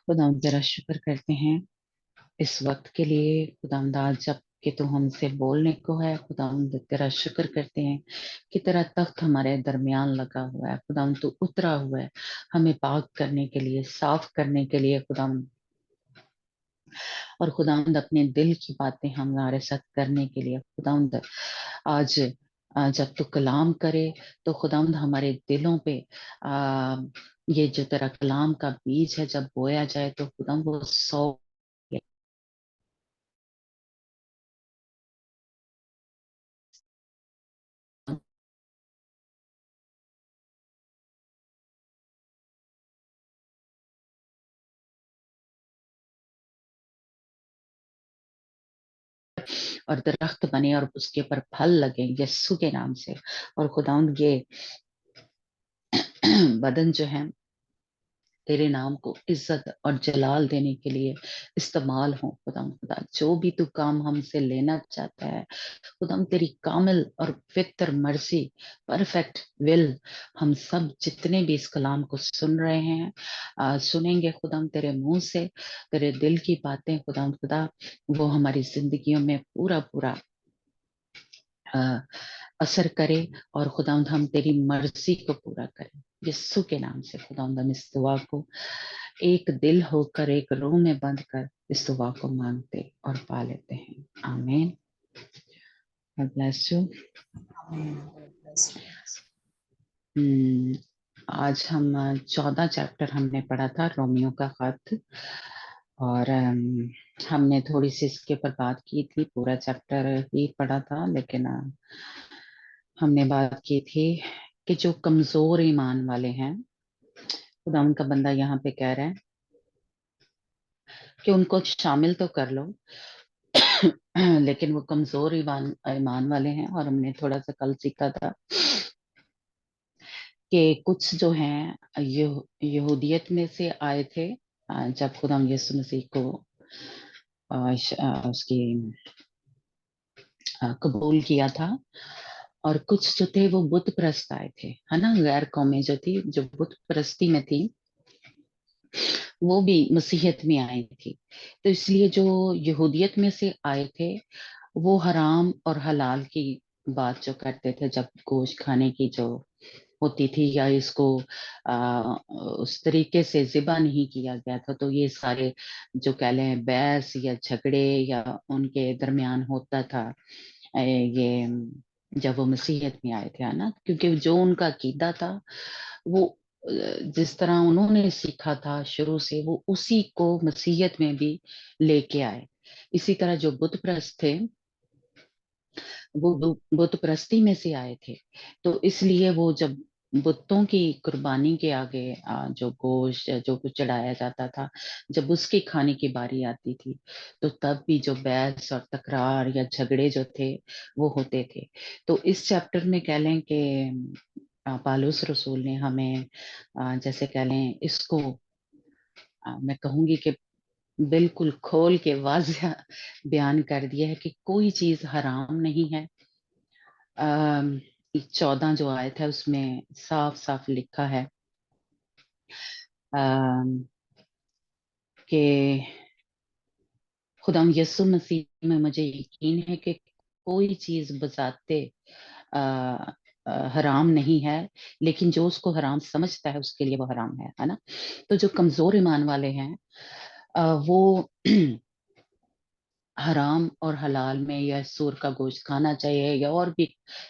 खुदावंद तेरा शुक्र करते हैं इस वक्त के लिए। खुदावंद आज जब कि तू हमसे बोलने को है, खुदावंद तेरा शुक्र करते हैं कि तेरा तख्त हमारे दरमियान लगा हुआ है। खुदावंद तू उतरा हुआ है हमें पाक करने के लिए, साफ करने के लिए खुदावंद। और खुदावंद अपने दिल की बातें हमारे साथ करने के लिए खुदावंद आज जब तू कलाम करे तो खुदावंद हमारे दिलों पे आ, ये जो तेरा कलाम का बीज है जब बोया जाए तो खुदावंद वो 100 और दरख्त बने और उसके ऊपर फल लगे यस्सु के नाम से। और खुदावंद ये बदन जो है तेरे नाम को इज्जत और जलाल देने के लिए इस्तेमाल हो। खुदा जो भी तू काम हमसे लेना चाहता है खुदाम, तेरी कामिल और फितर मर्जी, परफेक्ट विल, हम सब जितने भी इस कलाम को सुन रहे हैं सुनेंगे खुदाम तेरे मुंह से, तेरे दिल की बातें खुदाम खुदा वो हमारी जिंदगियों में पूरा पूरा अ, असर करे। और खुदावंद हम तेरी मर्जी को पूरा करें यीशु के नाम से। खुदावंद हम इस दुआ को एक दिल होकर एक रूह में बंद कर इस दुआ को मांगते और पा लेते हैं। आमीन। God bless you। आज हम 14 चैप्टर हमने पढ़ा था रोमियो का खत। और हमने थोड़ी सी इसके ऊपर बात की थी, पूरा चैप्टर ही पढ़ा था, लेकिन हमने बात की थी कि जो कमजोर ईमान वाले हैं, खुदा उनका बंदा यहाँ पे कह रहा है कि उनको शामिल तो कर लो लेकिन वो कमजोर ईमान ईमान वाले हैं। और हमने थोड़ा सा कल सीखा था कि कुछ जो हैं यहूदियत में से आए थे जब खुदा यीशु मसीह को उसकी कबूल किया था। और कुछ जो थे वो बुत परस्त आए थे, है ना, गैर कौमें जो थी, जो बुत परस्ती में थी, वो भी मसीहत में आई थी। तो इसलिए जो यहूदियत में से आए थे वो हराम और हलाल की बात जो करते थे, जब गोश्त खाने की जो होती थी या इसको उस तरीके से ज़िबा नहीं किया गया था, तो ये सारे जो कह लें बहस या झगड़े या उनके दरमियान होता था। ये जब वो मसीहत में आए थे, है ना, क्योंकि जो उनका अकीदा था वो जिस तरह उन्होंने सीखा था शुरू से वो उसी को मसीहत में भी लेके आए। इसी तरह जो बुत परस्त थे वो बुत परस्ती में से आए थे। तो इसलिए वो जब बुतों की कुर्बानी के आगे जो गोश्त जो कुछ चढ़ाया जाता था, जब उसकी खाने की बारी आती थी तो तब भी जो बहस और तकरार या झगड़े जो थे वो होते थे। तो इस चैप्टर में कह लें कि पालूस रसूल ने हमें जैसे कह लें इसको मैं कहूंगी कि बिल्कुल खोल के वाज़ह बयान कर दिया है कि कोई चीज हराम नहीं है। 14 जो आयत है उसमें साफ साफ लिखा है अम, कि खुदा यीशु मसीह में मुझे यकीन है कि कोई चीज बजाते अ, हराम नहीं है, लेकिन जो उसको हराम समझता है उसके लिए वो हराम है ना। तो जो कमजोर ईमान वाले हैं वो हराम और हलाल में या सूर का गोश्त खाना चाहिए या और भी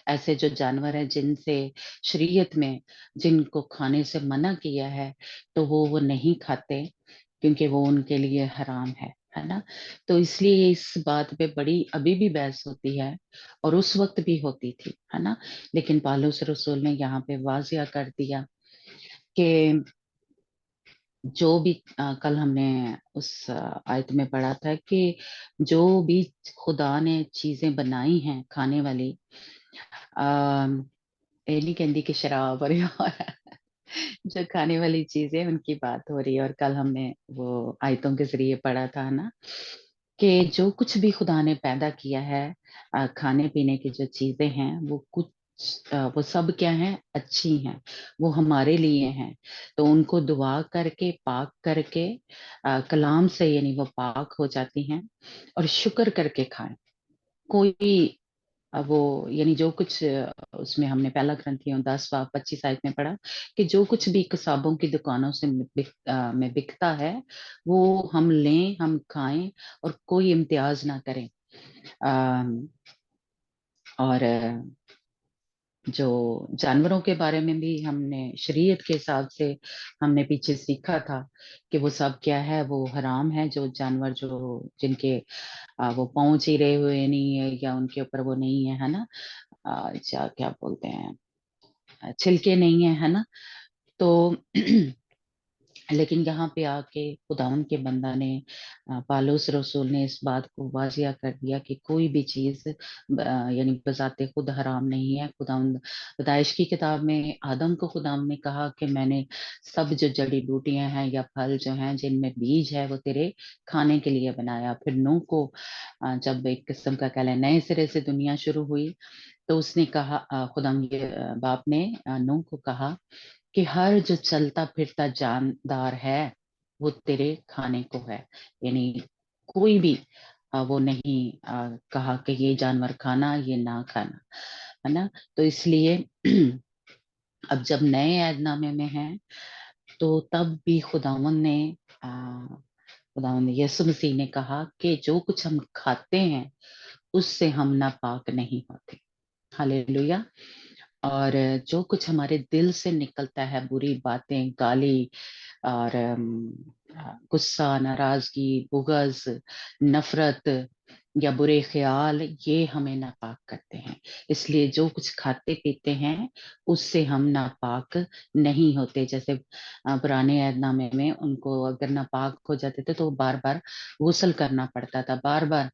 ऐसे जो जानवर हैं जिनसे शरीयत में जिनको खाने से मना किया है तो वो नहीं खाते, क्योंकि वो उनके लिए हराम है ना। तो इसलिए इस बात पे बड़ी अभी भी बहस होती है और उस वक्त भी होती थी, है ना। लेकिन पालूस रसूल ने यहाँ पे वाजिया कर दिया कि जो भी कल हमने उस आयत में पढ़ा था कि जो भी खुदा ने चीजें बनाई हैं खाने वाली, आ, ये नहीं कहती कि शराब और जो खाने वाली चीजें उनकी बात हो रही है। और कल हमने वो आयतों के जरिए पढ़ा था ना कि जो कुछ भी खुदा ने पैदा किया है खाने पीने की जो चीजें हैं वो कुछ वो सब क्या हैं, अच्छी हैं, वो हमारे लिए हैं। तो उनको दुआ करके, पाक करके, कलाम से यानी वो पाक हो जाती हैं, और शुक्र करके खाएं। कोई वो यानी जो कुछ उसमें हमने पहला ग्रंथियों 10:25 में पढ़ा कि जो कुछ भी कसाबों की दुकानों से में बिकता है, वो हम लें, हम खाएं, और कोई इम्तियाज ना करें। अम, और जो जानवरों के बारे में भी हमने शरीयत के हिसाब से हमने पीछे सीखा था कि वो सब क्या है, वो हराम है। जो जानवर जो जिनके वो पाँव चिरे हुए नहीं है, या उनके ऊपर वो नहीं है ना, क्या बोलते हैं, छिलके नहीं है ना, तो लेकिन यहाँ पे आके खुदावन के बंदा ने, पालूस रसूल ने इस बात को वाजिया कर दिया कि कोई भी चीज यानी बजाते खुद हराम नहीं है। खुदावन पैदाइश की किताब में आदम को खुदावन ने कहा कि मैंने सब जो जड़ी बूटियां हैं या फल जो हैं जिनमें बीज है वो तेरे खाने के लिए बनाया। फिर नूह को जब एक किस्म का कह लें नए सिरे से दुनिया शुरू हुई, तो उसने कहा, खुदावन के बाप ने नूह को कहा कि हर जो चलता फिरता जानदार है वो तेरे खाने को है। यानी कोई भी वो नहीं कहा कि ये जानवर खाना, ये ना खाना, है ना। तो इसलिए अब जब नए ऐदनामे में है, तो तब भी खुदावन ने यीशु मसीह ने कहा कि जो कुछ हम खाते हैं उससे हम नापाक नहीं होते। हालेलुया। और जो कुछ हमारे दिल से निकलता है, बुरी बातें, गाली और गुस्सा, नाराजगी, बुगज, नफरत या बुरे ख्याल, ये हमें नापाक करते हैं। इसलिए जो कुछ खाते पीते हैं उससे हम नापाक नहीं होते। जैसे पुराने ऐदनामे में उनको अगर नापाक हो जाते थे तो बार बार गुस्ल करना पड़ता था, बार बार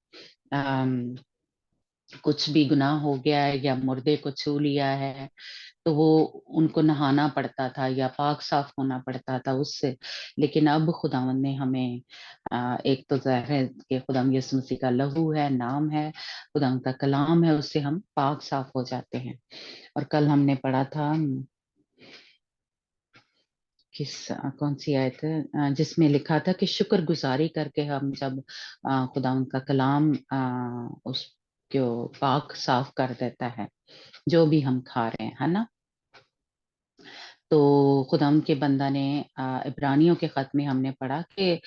कुछ भी गुनाह हो गया है या मुर्दे को छू लिया है तो वो उनको नहाना पड़ता था या पाक साफ होना पड़ता था उससे। लेकिन अब खुदावंद ने हमें एक तो ज़ाहिर है कि खुदावंद यीशु मसीह का लहू है, नाम है, खुदावंद का कलाम है, उससे हम पाक साफ हो जाते हैं। और कल हमने पढ़ा था किस कौन सी आयत है, जिसमें लिखा था कि शुक्र गुजारी करके हम जब खुदावंद का कलाम उसको पाक साफ कर देता है, जो भी हम खा रहे हैं, है ना। तो खुदाम के बंदा ने इब्रानियों के खत में हमने पढ़ा कि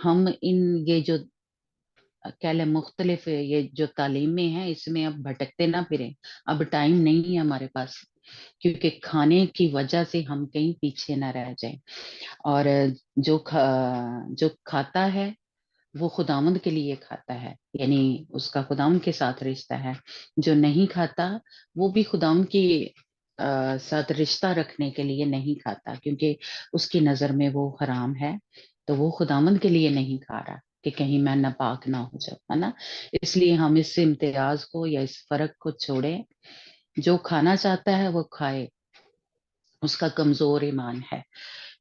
हम इन ये जो कह लें मुख्तलिफ ये जो तालीमें हैं इसमें अब भटकते ना फिरें। अब टाइम नहीं है हमारे पास, क्योंकि खाने की वजह से हम कहीं पीछे ना रह जाएं। और जो खाता है वो खुदावंद के लिए खाता है, यानी उसका खुदावंद के साथ रिश्ता है। जो नहीं खाता वो भी खुदावंद की साथ रिश्ता रखने के लिए नहीं खाता, क्योंकि उसकी नजर में वो हराम है। तो वो खुदावंद के लिए नहीं खा रहा कि कहीं मैं नापाक ना हो जाऊं, है ना। इसलिए हम इस इम्तियाज को या इस फर्क को छोड़ें। जो खाना चाहता है वो खाए, उसका कमजोर ईमान है।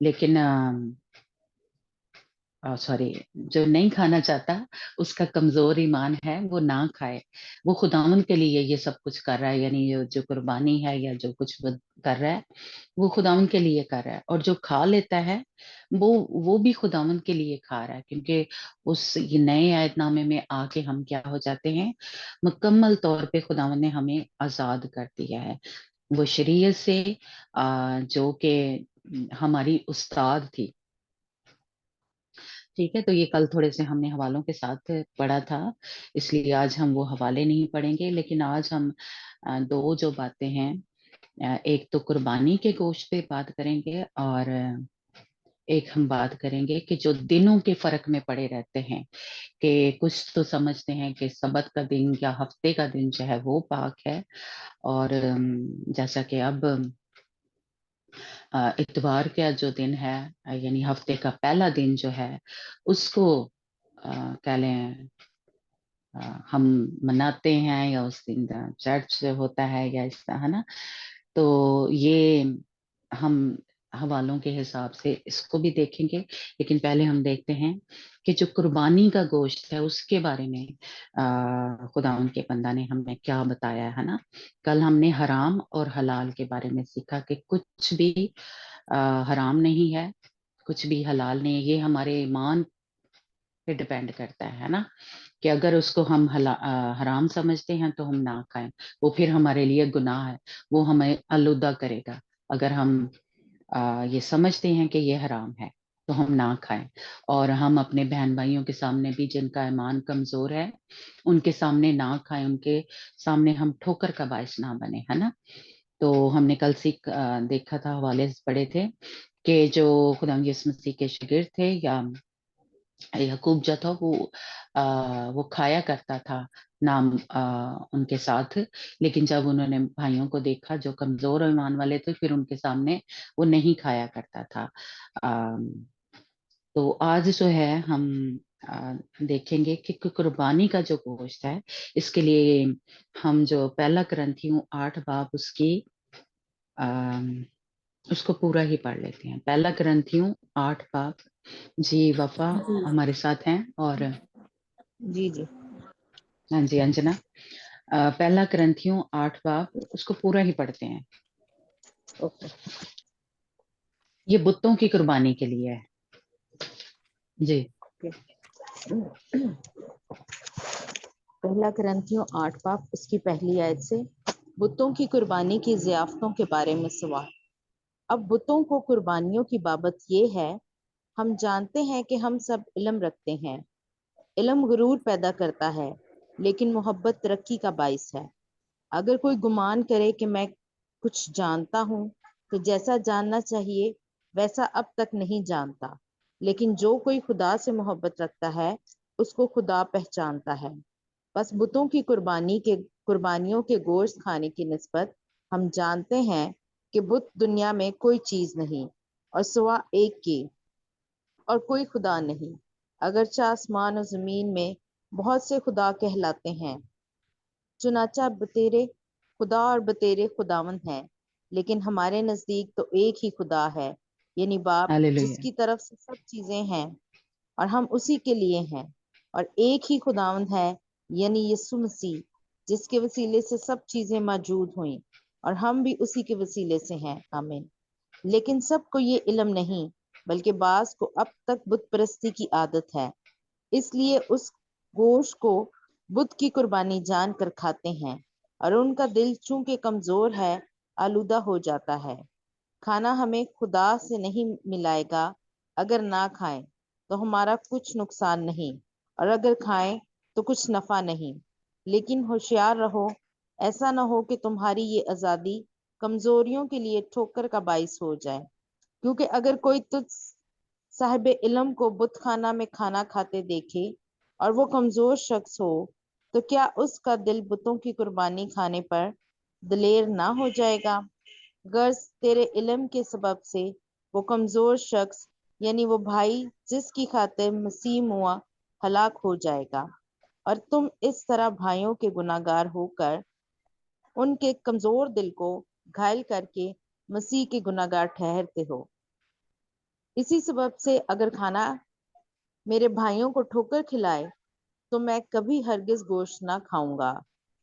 लेकिन सॉरी, जो नहीं खाना चाहता उसका कमजोर ईमान है, वो ना खाए। वो खुदावंद के लिए ये सब कुछ कर रहा है, यानी जो कुर्बानी है या जो कुछ वो कर रहा है वो खुदावंद के लिए कर रहा है। और जो खा लेता है वो भी खुदावंद के लिए खा रहा है, क्योंकि उस ये नए आयतनामे में आके हम क्या हो जाते हैं, मुकम्मल तौर पे खुदावंद ने हमें आजाद कर दिया है। वो शरीयत से जो कि हमारी उस्ताद थी। ठीक है, तो ये कल थोड़े से हमने हवालों के साथ पढ़ा था, इसलिए आज हम वो हवाले नहीं पढ़ेंगे। लेकिन आज हम दो जो बातें हैं, एक तो कुर्बानी के गोश्त पे बात करेंगे, और एक हम बात करेंगे कि जो दिनों के फर्क में पड़े रहते हैं, कि कुछ तो समझते हैं कि सबत का दिन या हफ्ते का दिन जो है वो पाक है। और जैसा कि अब इतवार का जो दिन है, यानी हफ्ते का पहला दिन जो है, उसको कह लें हम मनाते हैं, या उस दिन चर्च होता है या इस तरह, है ना। तो ये हम حوالوں کے حساب سے اس کو بھی دیکھیں گے، لیکن پہلے ہم دیکھتے ہیں کہ جو قربانی کا گوشت ہے اس کے بارے میں خدا ان کے بندہ نے ہمیں کیا بتایا ہے نا۔ کل ہم نے حرام اور حلال کے بارے میں سیکھا کہ کچھ بھی حرام نہیں ہے، کچھ بھی حلال نہیں ہے، یہ ہمارے ایمان پہ ڈپینڈ کرتا ہے نا، کہ اگر اس کو ہم حرام سمجھتے ہیں تو ہم نہ کھائیں، وہ پھر ہمارے لیے گناہ ہے، وہ ہمیں آلودہ کرے گا۔ اگر ہم یہ سمجھتے ہیں کہ یہ حرام ہے تو ہم نہ کھائیں، اور ہم اپنے بہن بھائیوں کے سامنے بھی جن کا ایمان کمزور ہے ان کے سامنے نہ کھائیں، ان کے سامنے ہم ٹھوکر کا باعث نہ بنے، ہے نا۔ تو ہم نے کل دیکھا تھا، حوالے پڑھے تھے کہ جو خدا یسوع مسیح کے شاگرد تھے یا یعقوب جو تھا وہ کھایا کرتا تھا نام ان کے ساتھ، لیکن جب انہوں نے بھائیوں کو دیکھا جو کمزور ایمان والے تھے، پھر ان کے سامنے وہ نہیں کھایا کرتا تھا۔ تو آج جو ہے ہم دیکھیں گے کہ قربانی کا جو گوشت ہے، اس کے لیے ہم جو پہلا کرنتھیوں 8 باب اس کو پورا ہی پڑھ لیتے ہیں۔ پہلا کرنتھیوں 8 باب۔ جی وفا ہمارے ساتھ ہیں، اور جی جی ہاں جی انجنا، پہلا کرنتھیوں 8 باب اس کو پورا ہی پڑھتے ہیں۔ اوکے۔ یہ بتوں کی قربانی کے لیے ہے۔ جی پہلا کرنتھیوں 8 باب اس کی پہلی آیت سے، بتوں کی قربانی کی ضیافتوں کے بارے میں سوال۔ اب بتوں کو قربانیوں کی بابت یہ ہے، ہم جانتے ہیں کہ ہم سب علم رکھتے ہیں۔ علم غرور پیدا کرتا ہے، لیکن محبت ترقی کا باعث ہے۔ اگر کوئی گمان کرے کہ میں کچھ جانتا ہوں تو جیسا جاننا چاہیے ویسا اب تک نہیں جانتا، لیکن جو کوئی خدا سے محبت رکھتا ہے اس کو خدا پہچانتا ہے۔ بس بتوں کی قربانیوں کے گوشت کھانے کی نسبت ہم جانتے ہیں کہ بت دنیا میں کوئی چیز نہیں، اور سوا ایک کے اور کوئی خدا نہیں، اگرچہ آسمان اور زمین میں بہت سے خدا کہلاتے ہیں، چنانچہ بتیرے خدا اور بتیرے خداوند ہیں، لیکن ہمارے نزدیک تو ایک ہی خدا ہے، یعنی باپ، جس ہاللویہ۔ کی طرف سے سب چیزیں ہیں اور ہم اسی کے لیے ہیں، اور ایک ہی خداوند ہے، یعنی یسوع مسیح، جس کے وسیلے سے سب چیزیں موجود ہوئیں اور ہم بھی اسی کے وسیلے سے ہیں، آمین۔ لیکن سب کو یہ علم نہیں، بلکہ بعض کو اب تک بت پرستی کی عادت ہے، اس لیے اس گوشت کو بت کی قربانی جان کر کھاتے ہیں، اور ان کا دل چونکہ کمزور ہے آلودہ ہو جاتا ہے۔ کھانا ہمیں خدا سے نہیں ملائے گا، اگر نہ کھائیں تو ہمارا کچھ نقصان نہیں، اور اگر کھائیں تو کچھ نفع نہیں۔ لیکن ہوشیار رہو، ایسا نہ ہو کہ تمہاری یہ آزادی کمزوریوں کے لیے ٹھوکر کا باعث ہو جائے، کیونکہ اگر کوئی تجھ صاحب علم کو بت خانہ میں کھانا کھاتے دیکھے اور وہ کمزور شخص ہو، تو کیا اس کا دل بتوں کی قربانی کھانے پر دلیر نہ ہو جائے گا؟ غرض تیرے علم کے سبب سے وہ کمزور شخص، یعنی وہ بھائی جس کی خاطر مسیح ہوا، ہلاک ہو جائے گا، اور تم اس طرح بھائیوں کے گناہ گار ہو کر ان کے کمزور دل کو گھائل کر کے مسیح کے گناہ گار ٹھہرتے ہو۔ اسی سبب سے اگر کھانا میرے بھائیوں کو ٹھوکر کھلائے تو میں کبھی ہرگز گوشت نہ کھاؤں گا،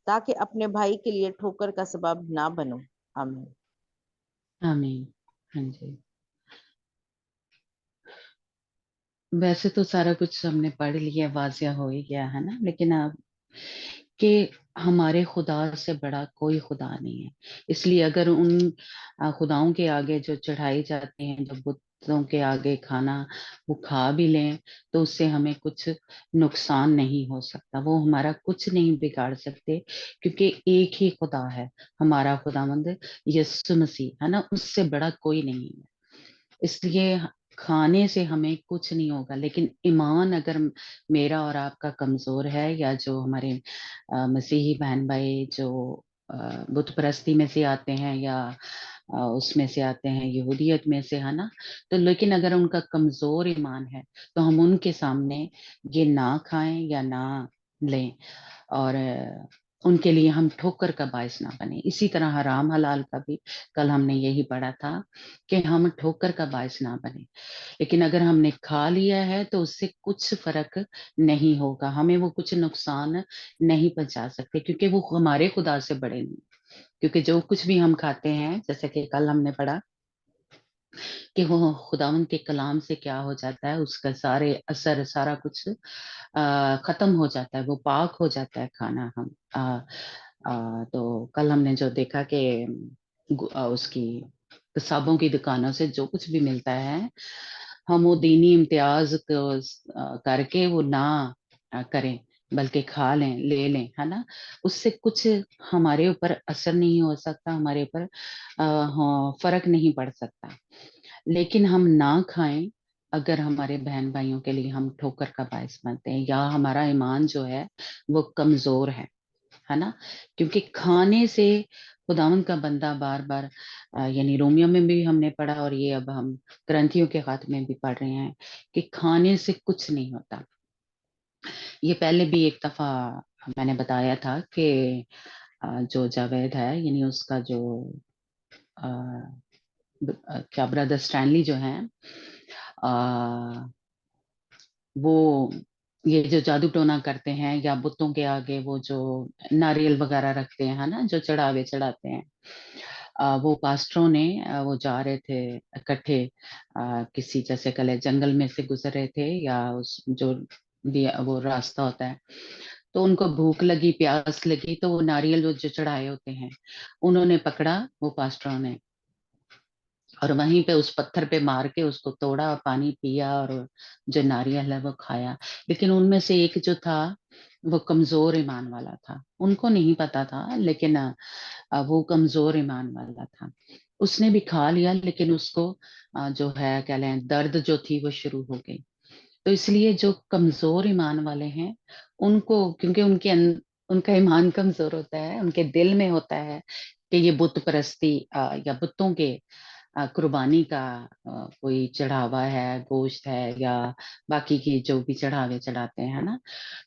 تاکہ اپنے بھائی کے لیے ٹھوکر کا سبب نہ بنوں، آمین۔ آمین۔ ہاں جی، ویسے تو سارا کچھ ہم نے پڑھ لیا، واضح ہو ہی گیا ہے نا، لیکن اب کہ ہمارے خدا سے بڑا کوئی خدا نہیں ہے، اس لیے اگر ان خداؤں کے آگے جو چڑھائی جاتے ہیں، جو بتوں کے آگے کھانا وہ کھا بھی لیں تو اس سے ہمیں کچھ نقصان نہیں ہو سکتا، وہ ہمارا کچھ نہیں بگاڑ سکتے، کیونکہ ایک ہی خدا ہے ہمارا خداوند یسوع مسیح، ہے نا، اس سے بڑا کوئی نہیں ہے۔ اس لیے کھانے سے ہمیں کچھ نہیں ہوگا، لیکن ایمان اگر میرا اور آپ کا کمزور ہے، یا جو ہمارے مسیحی بہن بھائی جو بت پرستی میں سے آتے ہیں، یا اس میں سے آتے ہیں یہودیت میں سے، ہے نا، تو لیکن اگر ان کا کمزور ایمان ہے تو ہم ان کے سامنے یہ نہ کھائیں یا نہ لیں، اور उनके लिए हम ठोकर का बायस ना बने। इसी तरह हराम हलाल का भी कल हमने यही पढ़ा था कि हम ठोकर का बायस ना बने। लेकिन अगर हमने खा लिया है तो उससे कुछ फर्क नहीं होगा, हमें वो कुछ नुकसान नहीं पहुंचा सकते, क्योंकि वो हमारे खुदा से बड़े नहीं। क्योंकि जो कुछ भी हम खाते हैं, जैसे कि कल हमने पढ़ा कि वो खुदावंद के कलाम से क्या हो जाता है, उसका सारे असर सारा कुछ खत्म हो जाता है, वो पाक हो जाता है खाना। हम तो कल हमने जो देखा कि उसकी किताबों की दुकानों से जो कुछ भी मिलता है, हम वो दीनी इम्तियाज करके वो ना करें, बल्कि खा लें, ले लें, है ना। उससे कुछ हमारे ऊपर असर नहीं हो सकता, हमारे ऊपर हाँ, फर्क नहीं पड़ सकता। लेकिन हम ना खाएं अगर हमारे बहन भाइयों के लिए हम ठोकर का बायस बनते हैं, या हमारा ईमान जो है वो कमजोर है ना। क्योंकि खाने से खुदावंद का बंदा बार बार यानी रोमियो में भी हमने पढ़ा, और ये अब हम ग्रंथियों के खाते में भी पढ़ रहे हैं कि खाने से कुछ नहीं होता। ये पहले भी एक दफा मैंने बताया था कि जो जावेद है, यानी उसका जो अ, क्या ब्रदर स्टैनली जो है, वो ये जो जादू टोना करते हैं या बुतों के आगे वो जो नारियल वगैरह रखते हैं, है ना, जो चढ़ावे चढ़ाते हैं, वो पास्टरों ने वो जा रहे थे इकट्ठे, किसी जैसे कल जंगल में से गुजर रहे थे, या उस जो भी वो रास्ता होता है, तो उनको भूख लगी, प्यास लगी, तो वो नारियल जो चढ़ाए होते हैं उन्होंने पकड़ा, वो पास्टरों ने, और वहीं पे उस पत्थर पे मार के उसको तोड़ा, पानी पिया, और जो नारियल है वो खाया। लेकिन उनमें से एक जो था वो कमजोर ईमान वाला था, उनको नहीं पता था, लेकिन वो कमजोर ईमान वाला था। उसने भी खा लिया, लेकिन उसको जो है क्या लें, दर्द जो थी वो शुरू हो गई। तो इसलिए जो कमजोर ईमान वाले हैं उनको, क्योंकि उनका ईमान कमजोर होता है, उनके दिल में होता है कि ये बुत परस्ती या बुतों के कुर्बानी का कोई चढ़ावा है, गोश्त है, या बाकी की जो भी चढ़ावे चढ़ाते हैं, है ना,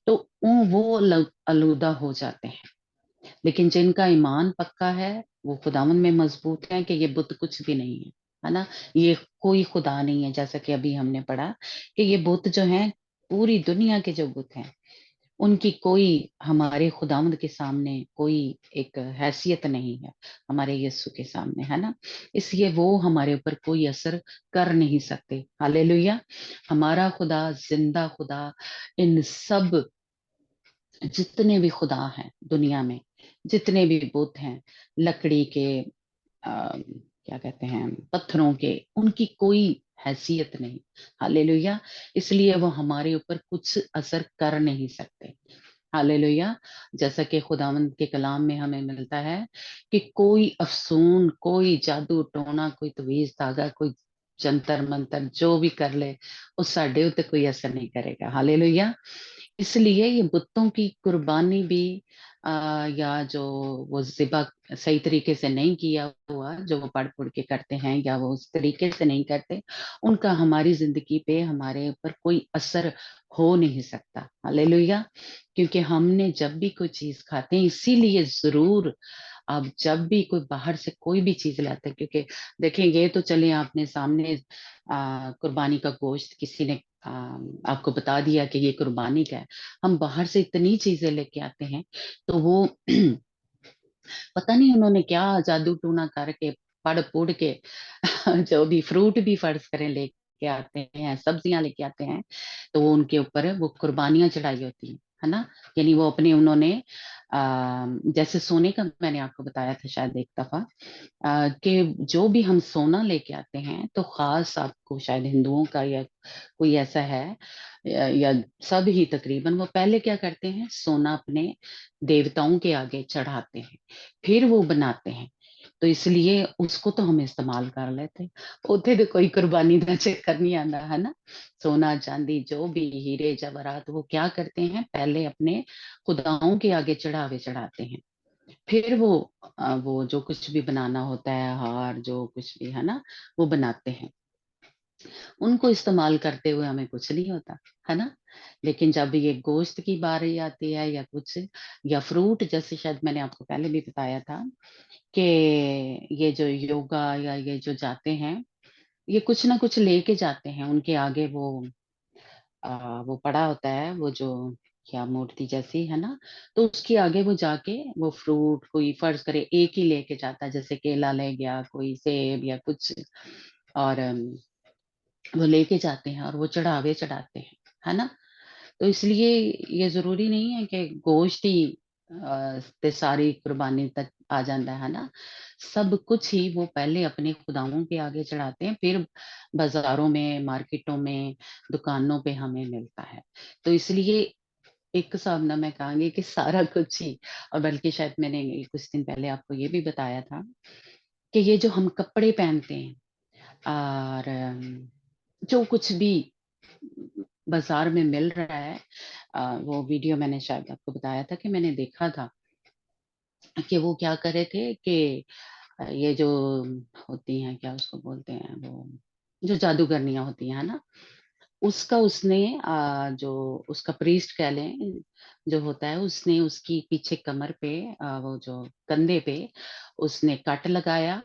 तो वो आलूदा हो जाते हैं। लेकिन जिनका ईमान पक्का है, वो खुदावन में मजबूत है कि ये बुत कुछ भी नहीं है ना, ये कोई खुदा नहीं है। जैसा कि अभी हमने पढ़ा कि ये बुत जो हैं, पूरी दुनिया के जो बुत हैं, उनकी कोई हमारे खुदावंद के सामने कोई एक हैसियत नहीं है, हमारे यीशु के सामने, है ना। इसलिए वो हमारे ऊपर कोई असर कर नहीं सकते। हालेलुया। हमारा खुदा जिंदा खुदा, इन सब जितने भी खुदा हैं दुनिया में, जितने भी बुत हैं, लकड़ी के, क्या कहते हैं, पत्थरों के, उनकी कोई हैसियत नहीं। हालेलुया। इसलिए वो हमारे ऊपर कुछ असर कर नहीं सकते। हालेलुया। जैसा कि खुदावंद के कलाम में हमें मिलता है कि कोई अफसून, कोई जादू टोना, कोई तवीज धागा, कोई जंतर मंतर जो भी कर ले, उस साडे उत्ते कोई असर नहीं करेगा। हालेलुया। इसलिए ये बुतों की कुर्बानी भी या जो वो ज़िबा सही तरीके से नहीं किया हुआ, जो वो पढ़ पुढ़ के करते हैं, या वो उस तरीके से नहीं करते, उनका हमारी जिंदगी पे, हमारे ऊपर कोई असर हो नहीं सकता। हालेलुया। क्योंकि हमने जब भी कोई चीज खाते हैं, इसीलिए जरूर आप जब भी कोई बाहर से कोई भी चीज लाते हैं, क्योंकि देखें, ये तो चले आपने सामने कुर्बानी का गोश्त किसी ने आपको बता दिया कि ये कुर्बानी का है। हम बाहर से इतनी चीजें लेके आते हैं, तो वो पता नहीं उन्होंने क्या जादू टूना करके पढ़ पुढ़ के जो भी फ्रूट भी फर्ज करें लेके आते हैं, सब्जियां लेके आते हैं, तो वो उनके ऊपर वो कुर्बानियां चढ़ाई होती हैं, है ना। यानी वो अपने उन्होंने जैसे सोने का मैंने आपको बताया था शायद एक दफा, कि जो भी हम सोना लेके आते हैं, तो खास आपको शायद हिंदुओं का या कोई ऐसा है, या सब ही तकरीबन, वो पहले क्या करते हैं, सोना अपने देवताओं के आगे चढ़ाते हैं, फिर वो बनाते हैं। तो इसलिए उसको तो हम इस्तेमाल कर लेते हैं, उथे तो कोई कुर्बानी का चक्कर नहीं आता, है ना। सोना चांदी जो भी हीरे जवाहरात, वो क्या करते हैं, पहले अपने खुदाओं के आगे चढ़ावे चढ़ाते हैं, फिर वो जो कुछ भी बनाना होता है, हार जो कुछ भी, है ना, वो बनाते हैं। उनको इस्तेमाल करते हुए हमें कुछ नहीं होता, है ना? लेकिन जब ये गोश्त की बारी आती है या कुछ, या फ्रूट, जैसे शायद मैंने आपको पहले भी बताया था कि ये जो योगा या ये जो जाते हैं, ये कुछ ना कुछ लेके जाते हैं। उनके आगे वो पड़ा होता है, वो जो क्या मूर्ति जैसी है ना, तो उसके आगे वो जाके वो फ्रूट, कोई फर्ज करे एक ही लेके जाता है, जैसे केला ले गया, कोई सेब या कुछ, और वो लेके जाते हैं और वो चढ़ावे चढ़ाते हैं, है ना? तो इसलिए ये जरूरी नहीं है कि गोश्त ही ते सारी कुर्बानी तक आ जाता है ना। सब कुछ ही वो पहले अपने खुदाओं के आगे चढ़ाते हैं, फिर बाजारों में, मार्केटों में, दुकानों पे हमें मिलता है। तो इसलिए एक हिसाब ना मैं कहूँगी कि सारा कुछ ही, और बल्कि शायद मैंने कुछ दिन पहले आपको ये भी बताया था कि ये जो हम कपड़े पहनते हैं और जो कुछ भी बाजार में मिल रहा है, वो वीडियो मैंने शायद आपको बताया था कि मैंने देखा था कि वो क्या कर रहे थे कि ये जो होती हैं, क्या उसको बोलते हैं, वो जो जादूगरनियां होती हैं, है ना, उसका उसने जो उसका प्रीस्ट कह लें जो होता है, उसने उसकी पीछे कमर पे, वो जो कंधे पे उसने कट लगाया,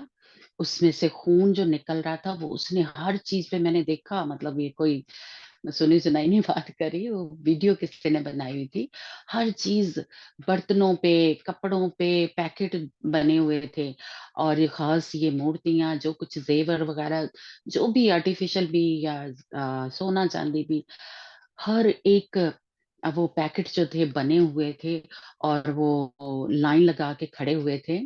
उसमें से खून जो निकल रहा था, वो उसने हर चीज पे मैंने देखा, मतलब ये कोई सुनी सुनाई नहीं बात करी, वो वीडियो किसी ने बनाई हुई थी। हर चीज, बर्तनों पे, कपड़ों पे पैकेट बने हुए थे, और ये खास ये मूर्तियां, जो कुछ जेवर वगैरह, जो भी आर्टिफिशियल भी या सोना चांदी भी, हर एक वो पैकेट जो थे बने हुए थे, और वो लाइन लगा के खड़े हुए थे।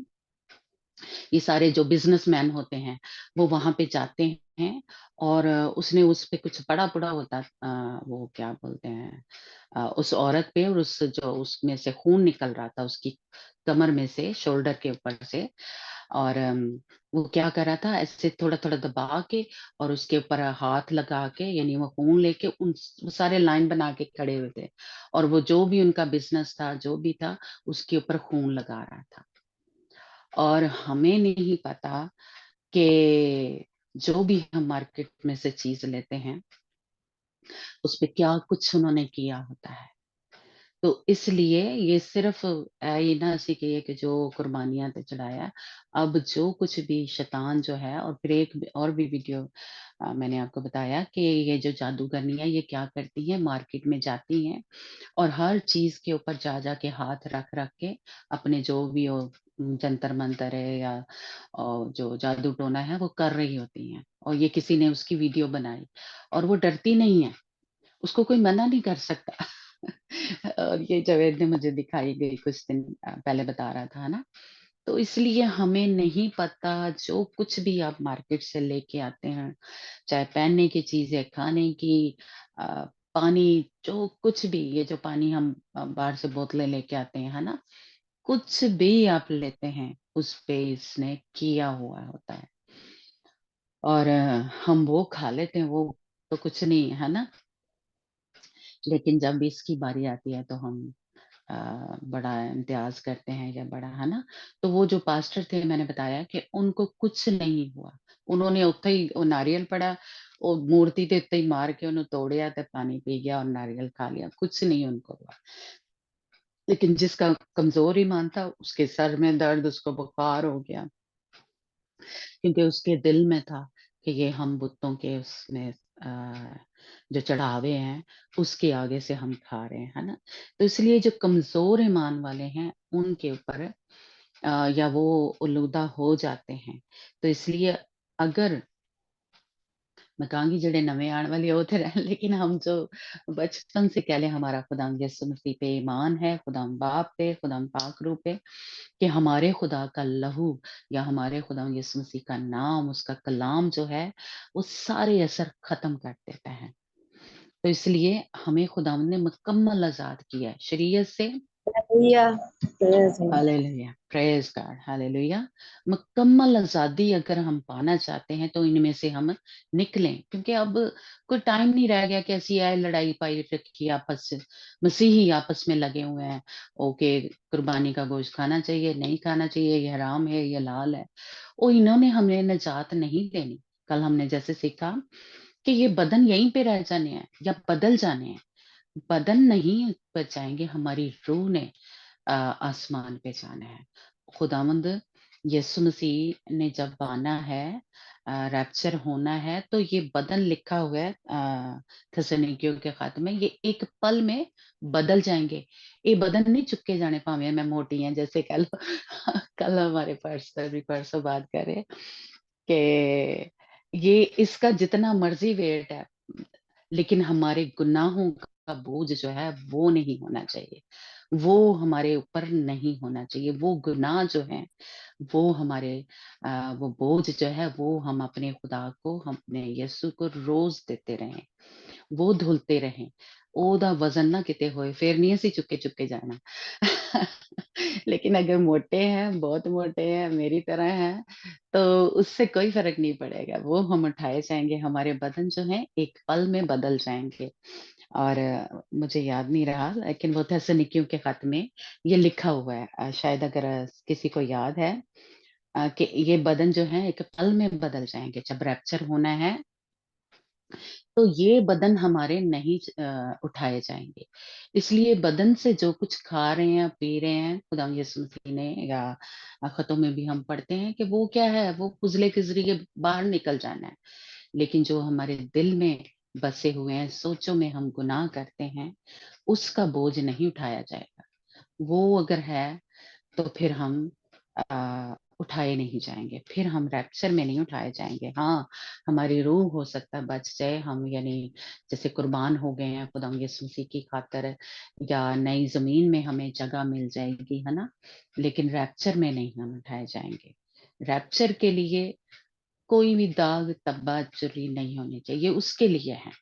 ये सारे जो बिजनेसमैन होते हैं वो वहां पे जाते हैं, और उसने उस पे कुछ बड़ा बड़ा होता, वो क्या बोलते हैं, उस औरत पे, और उस जो उसमें से खून निकल रहा था उसकी कमर में से, शोल्डर के ऊपर से, और वो क्या कर रहा था, ऐसे थोड़ा थोड़ा दबा के और उसके ऊपर हाथ लगा के, यानी वो खून लेके उन वो सारे लाइन बना के खड़े हुए थे, और वो जो भी उनका बिजनेस था, जो भी था, उसके ऊपर खून लगा रहा था। और हमें नहीं पता कि जो भी हम मार्केट में से चीज लेते हैं, उस पे क्या कुछ उन्होंने किया होता है। तो इसलिए ये सिर्फ ये ना सी कि कि जो कुर्बानियां ते चढ़ाया, अब जो कुछ भी शैतान जो है, और फिर एक और भी वीडियो मैंने आपको बताया कि ये जो जादूगरनियां ये क्या करती हैं, मार्केट में जाती हैं और हर चीज के ऊपर जा जा के हाथ रख रख के अपने जो भी वो जंतर मंतर है या जो जादू टोना है वो कर रही होती हैं, और ये किसी ने उसकी वीडियो बनाई, और वो डरती नहीं है, उसको कोई मना नहीं कर सकता। और ये जावेद ने मुझे दिखाई गई कुछ दिन पहले बता रहा था ना। तो इसलिए हमें नहीं पता, जो कुछ भी आप मार्केट से लेके आते हैं, चाहे पहनने की चीज है, खाने की, पानी, जो कुछ भी, ये जो पानी हम बाहर से बोतलें लेके आते हैं, है ना, कुछ भी आप लेते हैं उस पे इसने किया हुआ होता है, और हम वो खा लेते हैं, वो तो कुछ नहीं है ना। लेकिन जब इसकी बारी आती है तो हम बड़ा इम्तियाज करते हैं या बड़ा, है ना। तो वो जो पास्टर थे, मैंने बताया कि उनको कुछ नहीं हुआ, उन्होंने उत्थे ही वो नारियल पड़ा, वो मूर्ति ते उत्ते ही मार के उन्हें तोड़िया, ते पानी पी गया और नारियल खा लिया, कुछ नहीं उनको हुआ। लेकिन जिसका कमजोर ईमान था, उसके सर में दर्द, उसको बुखार हो गया, क्योंकि उसके दिल में था कि ये हम बुतों के उसमें जो चढ़ावे हैं उसके आगे से हम खा रहे हैं, है ना। तो इसलिए जो कमजोर ईमान वाले हैं उनके ऊपर या वो उलूदा हो जाते हैं। तो इसलिए अगर मैं कहूंगी जेडे नवे आने वाले वो थे रह, लेकिन हम जो बचपन से कह लें, हमारा खुदा यीशु मसीह पे ईमान है, खुदा बाप पे, खुदा पाक रूप पे, कि हमारे खुदा का लहू या हमारे खुदा यीशु मसीह का नाम, उसका कलाम जो है, वो सारे असर खत्म कर देता है। तो इसलिए हमें खुदा ने मुकम्मल आजाद किया है शरीयत से। Hallelujah, praise him. Hallelujah, praise God, hallelujah. मुकम्मल आजादी अगर हम पाना चाहते हैं तो इनमें से हम निकलें, क्योंकि अब कोई टाइम नहीं रह गया कि ऐसी है लड़ाई पाई रखी आपस से, मसीही आपस में लगे हुए हैं, ओके कुर्बानी का गोश्त खाना चाहिए, नहीं खाना चाहिए, ये हराम है, ये लाल है। ओ इन्होंने हमें निजात नहीं देनी। कल हमने जैसे सीखा कि ये बदन यहीं पे रह जाने हैं या बदल जाने हैं। बदन नहीं बच जाएंगे, हमारी रूह ने आसमान पे जाना है। खुदावंद यीशु मसीह ने जब आना है, रैप्चर होना है, तो ये बदन लिखा हुआ है थिस्सलुनीकियों के खत में, ये एक पल में बदल जाएंगे। ये बदन नहीं चुके जाने, भावे मैं मोटी हैं जैसे कल कल हमारे परसों भी परसों बात करे कि ये इसका जितना मर्जी वेट है, लेकिन हमारे गुनाहों का बोझ जो है वो नहीं होना चाहिए, वो हमारे ऊपर नहीं होना चाहिए। वो गुनाह जो है वो हमारे वो बोझ जो है वो हम अपने खुदा को, हम अपने यीशु को रोज देते रहें, वो धुलते रहें। ओदा वजन ना किते होए, फिर नहीं ਅਸੀਂ चुके चुके जाना। लेकिन अगर मोटे हैं, बहुत मोटे हैं, मेरी तरह हैं, तो उससे कोई फर्क नहीं पड़ेगा, वो हम उठाए जाएंगे। हमारे बदन जो है एक पल में बदल जाएंगे। और मुझे याद नहीं रहा, लेकिन वो थिस्सलुनीकियों के खत में ये लिखा हुआ है। शायद अगर किसी को याद है कि ये बदन जो है एक पल में बदल जाएंगे जब रैप्चर होना है, तो ये बदन हमारे नहीं उठाए जाएंगे। इसलिए बदन से जो कुछ खा रहे हैं, पी रहे हैं, खुदा यीशु मसीह ने, या खतों में भी हम पढ़ते हैं कि वो क्या है, वो पुजले के जरिए बाहर निकल जाना है। लेकिन जो हमारे दिल में बसे हुए हैं, सोचों में हम गुनाह करते हैं, उसका बोझ नहीं उठाया जाएगा। वो अगर है तो फिर हम उठाए नहीं जाएंगे, फिर हम रैप्चर में नहीं उठाए जाएंगे। हाँ, हमारी रूह हो सकता है बच जाए, हम यानी जैसे कुर्बान हो गए हैं खुदा यीशु मसीह की खातिर, या नई जमीन में हमें जगह मिल जाएगी, है ना, लेकिन रैप्चर में नहीं हम उठाए जाएंगे। रैप्चर के लिए कोई भी दाग तब्बा चुरी नहीं होनी चाहिए, उसके लिए है।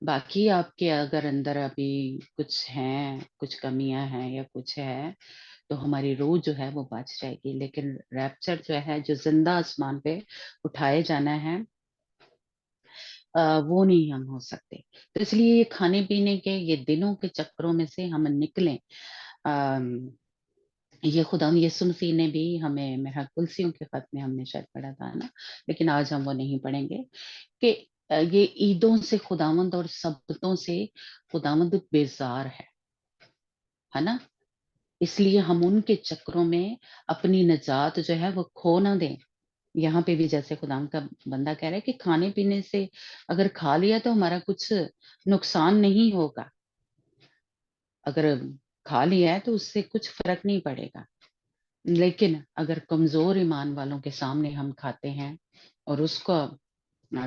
बाकी आपके अगर अंदर अभी कुछ है, कुछ कमियां हैं या कुछ है, तो हमारी रूह जो है वो बच जाएगी। लेकिन रैप्चर जो है, जो जिंदा आसमान पे उठाए जाना है, वो नहीं हम हो सकते। तो इसलिए ये खाने पीने के ये दिनों के चक्रों में से हम निकलें। अम, ये खुदा यीशु मसीह ने भी हमें, मेरा कुलसियों के खत में हमने शायद पढ़ा था ना, लेकिन आज हम वो नहीं पढ़ेंगे, कि ये ईदों से खुदावंद और सबतों से खुदावंद बेजार है ना। इसलिए हम उनके चक्रों में अपनी निजात जो है वो खो ना दें। यहाँ पे भी जैसे खुदाम का बंदा कह रहा है कि खाने पीने से अगर खा लिया तो हमारा कुछ नुकसान नहीं होगा, अगर खा लिया है तो उससे कुछ फर्क नहीं पड़ेगा। लेकिन अगर कमजोर ईमान वालों के सामने हम खाते हैं और उसको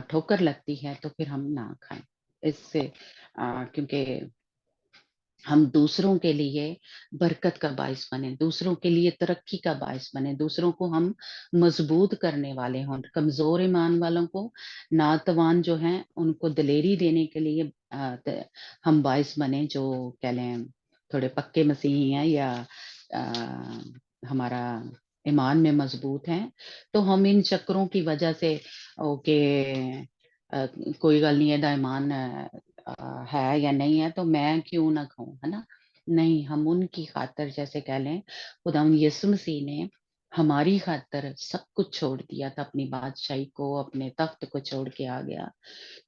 ठोकर लगती है, तो फिर हम ना खाएं इससे, क्योंकि हम दूसरों के लिए बरकत का बायस बने, दूसरों के लिए तरक्की का बायस बने, दूसरों को हम मजबूत करने वाले हों। कमजोर ईमान वालों को, नातवान जो हैं, उनको दिलेरी देने के लिए हम बायस बने, जो कह लें थोड़े पक्के मसीही हैं या आ, हमारा ईमान में मजबूत हैं। तो हम इन चक्रों की वजह से ओके, कोई गल नहीं है, ईमान है या नहीं है तो मैं क्यों ना खाऊं, है ना। नहीं, हम उनकी खातर, जैसे कह लें खुदा यीशु मसीह ने हमारी खातर सब कुछ छोड़ दिया था, अपनी बादशाही को, अपने तख्त को छोड़ के आ गया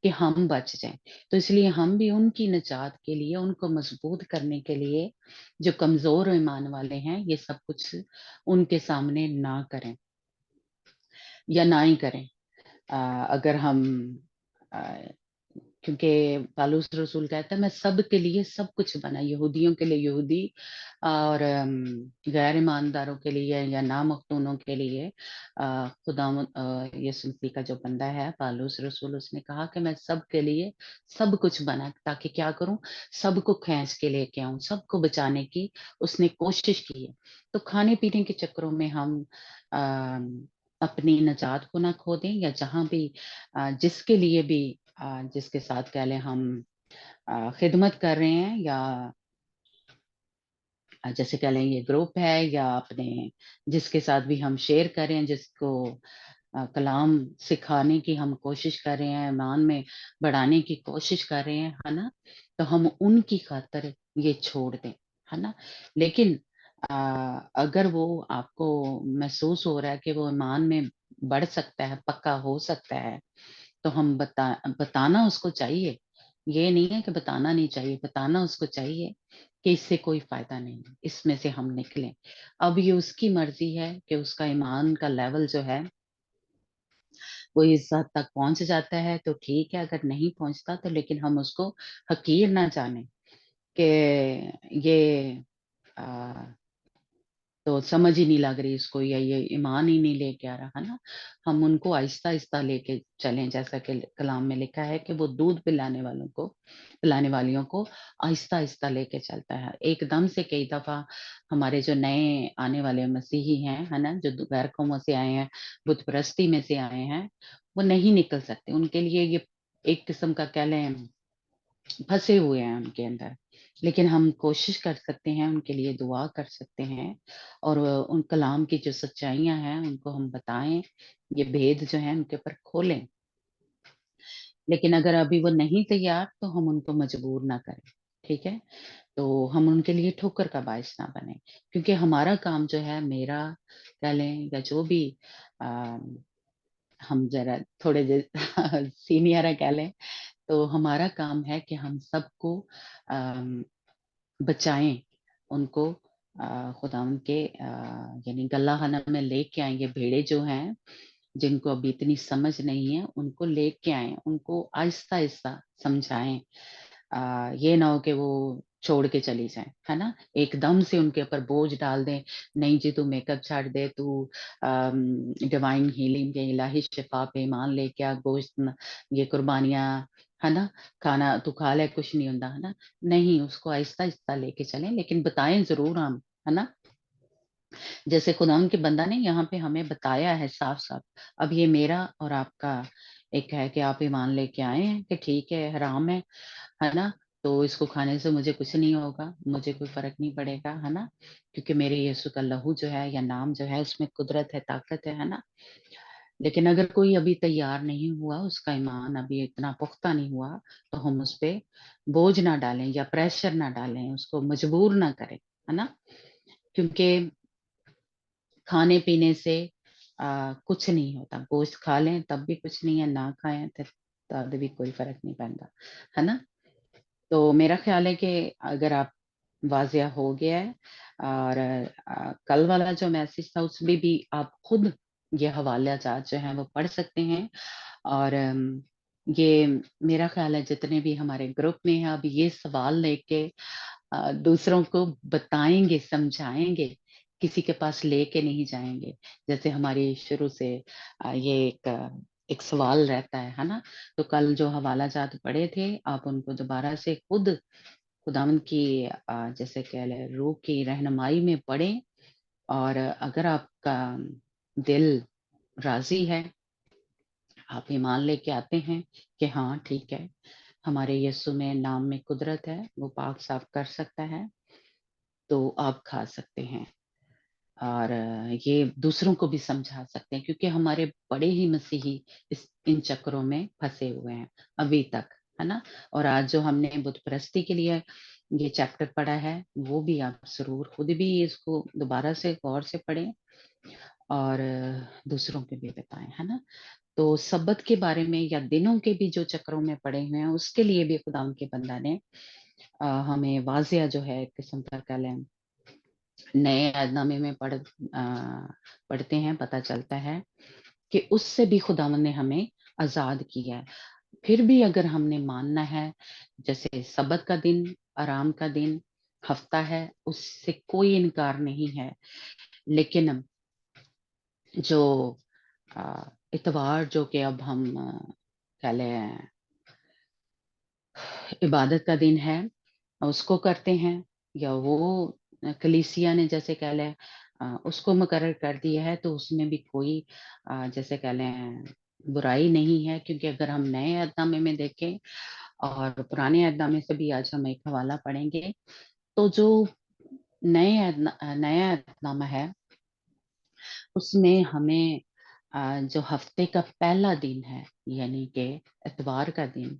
कि हम बच जाएं। तो इसलिए हम भी उनकी निजात के लिए, उनको मजबूत करने के लिए, जो कमजोर ईमान वाले हैं, ये सब कुछ उनके सामने ना करें या ना ही करें। अगर हम क्योंकि पालूस रसूल कहता है मैं सब के लिए सब कुछ बना, यहूदियों के लिए यहूदी, और गैर ईमानदारों के लिए या नामख्तूनों के लिए खुदा यीशु मसीह का जो बंदा है पालूस रसूल, उसने कहा कि मैं सब के लिए सब कुछ बना, ताकि क्या करूं, सबको खींच के लेके आऊं, सबको बचाने की उसने कोशिश की है। तो खाने पीने के चक्रों में हम अपनी निजात को ना खो दें, या जहां भी जिसके लिए भी जिसके साथ कह लें हम खिदमत कर रहे हैं, या जैसे कह लें ये ग्रुप है, या अपने जिसके साथ भी हम शेयर कर रहे हैं, जिसको कलाम सिखाने की हम कोशिश कर रहे हैं, ईमान में बढ़ाने की कोशिश कर रहे हैं, है ना, तो हम उनकी खातर ये छोड़ दें, है ना। लेकिन अगर वो आपको महसूस हो रहा है कि वो ईमान में बढ़ सकता है, पक्का हो सकता है, تو ہم بتانا اس کو چاہیے، یہ نہیں ہے کہ بتانا نہیں چاہیے، بتانا اس کو چاہیے کہ اس سے کوئی فائدہ نہیں ہے، اس میں سے ہم نکلیں۔ اب یہ اس کی مرضی ہے کہ اس کا ایمان کا لیول جو ہے وہ اس حد تک پہنچ جاتا ہے تو ٹھیک ہے، اگر نہیں پہنچتا تو لیکن ہم اس کو حقیر نہ جانیں کہ یہ تو سمجھ ہی نہیں لگ رہی اس کو، یا یہ ایمان ہی نہیں لے کے آ رہا نا۔ ہم ان کو آہستہ آہستہ لے کے چلیں، جیسا کہ کلام میں لکھا ہے کہ وہ دودھ پلانے والیوں کو آہستہ آہستہ لے کے چلتا ہے۔ ایک دم سے کئی دفعہ ہمارے جو نئے آنے والے مسیحی ہیں ہے نا، جو غیر قوموں سے آئے ہیں، بت پرستی میں سے آئے ہیں، وہ نہیں نکل سکتے۔ ان کے لیے یہ ایک قسم کا کہہ لیں پھنسے ہوئے ہیں ان کے اندر، لیکن ہم کوشش کر سکتے ہیں، ان کے لیے دعا کر سکتے ہیں، اور ان کلام کی جو سچائیاں ہیں ان کو ہم بتائیں، یہ بھید جو ہیں ان کے اوپر کھولیں۔ لیکن اگر ابھی وہ نہیں تیار تو ہم ان کو مجبور نہ کریں، ٹھیک ہے؟ تو ہم ان کے لیے ٹھوکر کا باعث نہ بنے، کیونکہ ہمارا کام جو ہے، میرا کہہ لیں یا جو بھی ہم ذرا تھوڑے سینئر ہے کہہ لیں، تو ہمارا کام ہے کہ ہم سب کو بچائیں، ان کو خداوند کے یعنی گلہ خانہ میں لے کے آئیں۔ یہ بھیڑے جو ہیں جن کو ابھی اتنی سمجھ نہیں ہے، ان کو لے کے آئیں، ان کو آہستہ آہستہ سمجھائیں۔ یہ نہ ہو کہ وہ چھوڑ کے چلی جائیں، ہے نا، ایک دم سے ان کے اوپر بوجھ ڈال دیں، نہیں جی تو میک اپ چھاڑ دے، تو ڈیوائن ہیلنگ کے الہی شفا پہ ایمان لے کے آ، گوشت یہ قربانیاں ہے نا کھانا تو کھا لے، کچھ نہیں ہوتا ہے نا۔ نہیں، اس کو آہستہ آہستہ لے کے چلیں، لیکن بتائیں ضرور ہم، ہے نا، جیسے خدا کے بندہ نے یہاں پہ ہمیں بتایا ہے صاف صاف۔ اب یہ میرا اور آپ کا ایک ہے کہ آپ ایمان لے کے آئے ہیں کہ ٹھیک ہے حرام ہے نا، تو اس کو کھانے سے مجھے کچھ نہیں ہوگا، مجھے کوئی فرق نہیں پڑے گا، ہے نا، کیونکہ میرے یسوع کا لہو جو ہے یا نام جو ہے اس میں قدرت ہے، طاقت ہے نا۔ لیکن اگر کوئی ابھی تیار نہیں ہوا، اس کا ایمان ابھی اتنا پختہ نہیں ہوا، تو ہم اس پہ بوجھ نہ ڈالیں یا پریشر نہ ڈالیں، اس کو مجبور نہ کریں، ہے نا، کیونکہ کھانے پینے سے کچھ نہیں ہوتا، گوشت کھا لیں تب بھی کچھ نہیں ہے، نہ کھائیں تب بھی کوئی فرق نہیں پڑتا، ہے نا۔ تو میرا خیال ہے کہ اگر آپ واضح ہو گیا ہے، اور کل والا جو میسج تھا اس میں بھی آپ خود یہ حوالہ جات جو ہیں وہ پڑھ سکتے ہیں، اور یہ میرا خیال ہے جتنے بھی ہمارے گروپ میں ہیں اب یہ سوال لے کے دوسروں کو بتائیں گے، سمجھائیں گے، کسی کے پاس لے کے نہیں جائیں گے، جیسے ہماری شروع سے یہ ایک سوال رہتا ہے نا۔ تو کل جو حوالہ جات پڑھے تھے آپ ان کو دوبارہ سے خود خداوند کی جیسے کہہ لیں روح کی رہنمائی میں پڑھیں، اور اگر آپ کا دل راضی ہے، آپ ایمان لے کے آتے ہیں کہ ہاں ٹھیک ہے، ہمارے یسوع میں نام میں قدرت ہے، وہ پاک صاف کر سکتا ہے، تو آپ کھا سکتے ہیں، اور یہ دوسروں کو بھی سمجھا سکتے ہیں، کیونکہ ہمارے بڑے ہی مسیحی ان چکروں میں پھنسے ہوئے ہیں ابھی تک، ہے نا۔ اور آج جو ہم نے بت پرستی کے لیے یہ چیپٹر پڑھا ہے، وہ بھی آپ ضرور خود بھی اس کو دوبارہ سے غور سے پڑھیں اور دوسروں کے بھی بتائیں، ہے نا۔ تو سبت کے بارے میں یا دنوں کے بھی جو چکروں میں پڑے ہوئے ہیں، اس کے لیے بھی خدا کے بندہ نے ہمیں واضح جو ہے ایک قسم کا کہہ لیں نئے عہد نامے میں پڑھتے ہیں، پتہ چلتا ہے کہ اس سے بھی خداوند نے ہمیں آزاد کیا ہے۔ پھر بھی اگر ہم نے ماننا ہے، جیسے سبت کا دن، آرام کا دن، ہفتہ ہے، اس سے کوئی انکار نہیں ہے، لیکن جو اتوار جو کہ اب ہم کہہ لیں عبادت کا دن ہے، اس کو کرتے ہیں، یا وہ کلیسیا نے جیسے کہہ لیں اس کو مقرر کر دیا ہے، تو اس میں بھی کوئی جیسے کہہ لیں برائی نہیں ہے، کیونکہ اگر ہم نئے عہد نامے میں دیکھیں اور پرانے عہد نامے سے بھی آج ہم ایک حوالہ پڑھیں گے، تو جو نیا عہد نامہ ہے اس میں ہمیں جو ہفتے کا پہلا دن ہے یعنی کہ اتوار کا دن،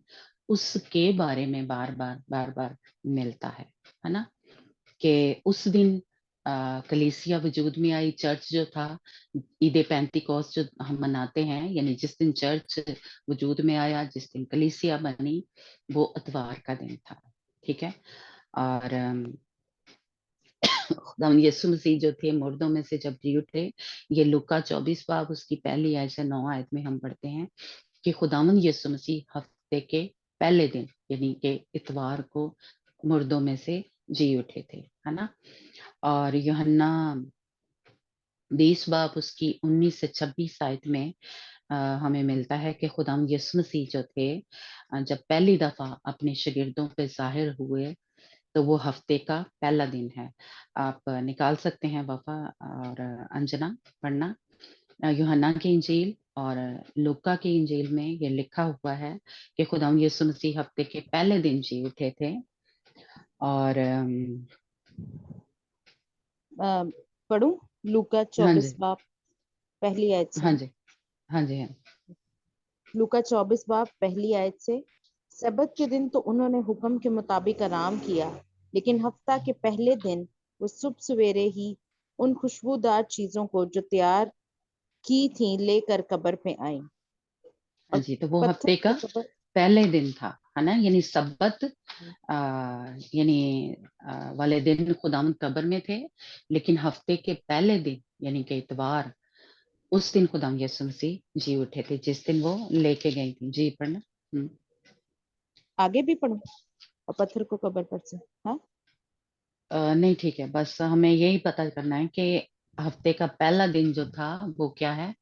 اس کے بارے میں بار بار ملتا ہے نا، کہ اس دن कलीसिया वजूद में आई, चर्च जो था, ईद पेंतिकोस्त जो हम मनाते हैं, यानी जिस दिन चर्च वजूद में आया, जिस दिन कलीसिया बनी, वो इतवार का दिन था। ठीक है। और खुदावंद यीशु मसीह जो थे मुर्दों में से जब जी उठे, ये लूका 24 बाब उसकी पहली आयत से 9 आयत में हम पढ़ते हैं कि खुदावंद यीशु मसीह हफ्ते के पहले दिन यानी कि इतवार को मुर्दों में से जी उठे थे, है ना। और यूहन्ना 20 बाब उसकी 19 से 26 आयत में हमें मिलता है कि खुदावंद यीशु मसीह जो थे जब पहली दफा अपने शागिर्दों पे जाहिर हुए, तो वो हफ्ते का पहला दिन है। आप निकाल सकते हैं वफा और अंजना पढ़ना यूहन्ना की इंजील और लूका की इंजील में ये लिखा हुआ है कि खुदावंद यीशु मसीह हफ्ते के पहले दिन जी उठे थे। और पढ़ूं लूका हाँ 24 जी, बाब पहली आयत से। हाँ जी, हाँ जी, हाँ लूका 24 बाब पहली आयत से। सबत के दिन तो उन्होंने हुक्म के मुताबिक आराम किया, लेकिन हफ्ता के पहले दिन वो सुबह सवेरे ही उन खुशबूदार चीजों को जो तैयार की थी लेकर कब्र पे आई हाँ और जी। तो वो पत्थर हफ्ते का को कब्र। पहले दिन था, है ना, यानी सब्बत यानी वाले दिन खुदावंद कब्र में थे, लेकिन हफ्ते के पहले दिन यानी कि इतवार, उस दिन खुदावंद यीशु मसीह जी उठे थे, जिस दिन वो लेके गई थी। जी पढ़ना। आगे भी पढ़ूं और पत्थर को कब्र पर से। हाँ, नहीं ठीक है, बस हमें यही पता करना है कि हफ्ते का पहला दिन जो था वो क्या है,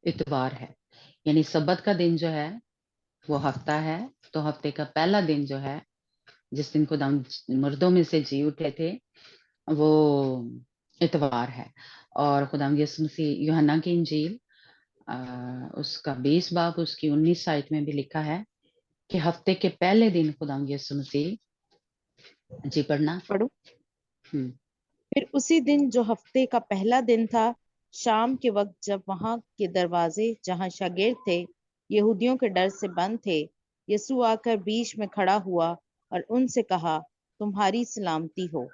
इतवार है। यानी सब्बत का दिन जो है वो हफ्ता है, तो हफ्ते का पहला दिन जो है जिस दिन खुदावंद मुर्दों में से जी उठे थे, वो इतवार है। और खुदावंद यीशु मसीह यूहन्ना की इंजील उसका 20 बाब उसकी 19 आयत में भी लिखा है कि हफ्ते के पहले दिन खुदावंद यीशु मसीह जी पढ़ना। पढ़ूं। हम्म। फिर उसी दिन जो हफ्ते का पहला दिन था, शाम के वक्त जब वहां के दरवाजे जहां शागिर्द थे यहूदियों के डर से बंद थे, यीशु आकर बीच में खड़ा हुआ और उनसे कहा, तुम्हारी सलामती हो।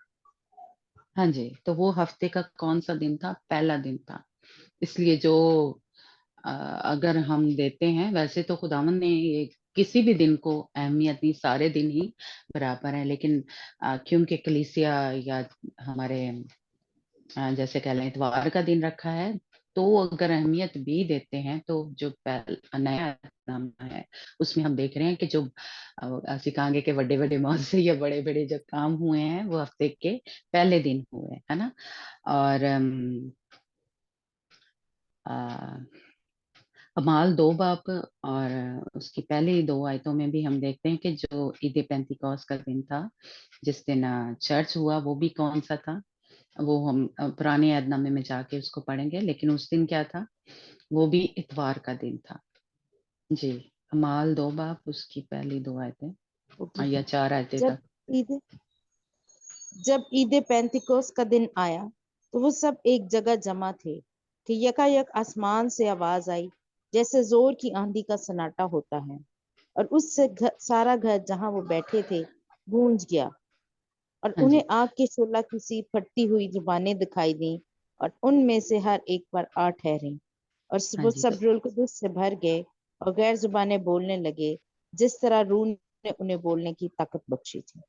हाँ जी, तो वो हफ्ते का कौन सा दिन था, पहला दिन था। इसलिए जो अगर हम देते हैं, वैसे तो खुदावंद ने ये किसी भी दिन को अहमियत दी, सारे दिन ही बराबर है, लेकिन क्योंकि कलीसिया या हमारे जैसे कह लें इतवार का दिन रखा है, तो अगर अहमियत भी देते हैं तो जो नया नामा है उसमें हम देख रहे हैं कि जो सिकांगे के बड़े बड़े मौजे या बड़े बड़े जो काम हुए हैं वो हफ्ते के पहले दिन हुए, है ना। और अमाल 2 बाब और उसकी पहली 2 आयतों में भी हम देखते हैं कि जो ईद पेंतिकोस का दिन था, जिस दिन चर्च हुआ, वो भी कौन सा था, वो हम पुराने ऐहदनामे में जाके उसको पढ़ेंगे, लेकिन उस दिन क्या था, वो भी इतवार का दिन था। जी, अमाल 2 बाब उसकी पहली 2 आयतें ओके। या 4 आयतें जब तक। ईद जब ईद पैंतीकोस का दिन आया तो वो सब एक जगह जमा थे कि यकायक आसमान से आवाज आई, जैसे जोर की आंधी का सन्नाटा होता है, और उससे सारा घर जहां वो बैठे थे गूंज गया, और हाँ उन्हें जी, आग के शोला की सी फटती हुई जुबानें दिखाई दी, और उनमें से हर एक पर आ ठहरी, और हाँ वो जी। तो सब रूह कुदस से भर गए और गैर जुबानें बोलने लगे, जिस तरह रूह ने उन्हें बोलने की ताकत बख्शी थी।